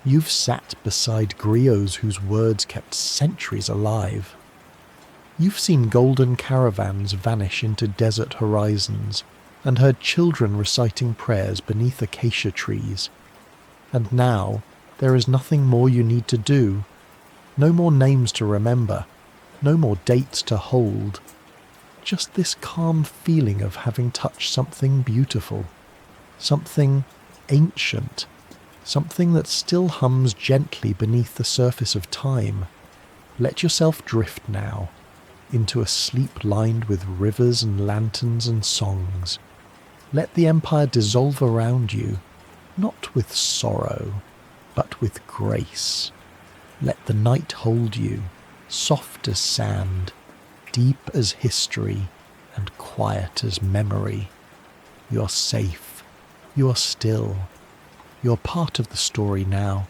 You've sat beside griots whose words kept centuries alive. You've seen golden caravans vanish into desert horizons and heard children reciting prayers beneath acacia trees. And now there is nothing more you need to do. No more names to remember, no more dates to hold. Just this calm feeling of having touched something beautiful, something ancient, something that still hums gently beneath the surface of time. Let yourself drift now into a sleep lined with rivers and lanterns and songs. Let the empire dissolve around you, not with sorrow, but with grace. Let the night hold you, soft as sand, deep as history, and quiet as memory. You're safe. You're still. You're part of the story now.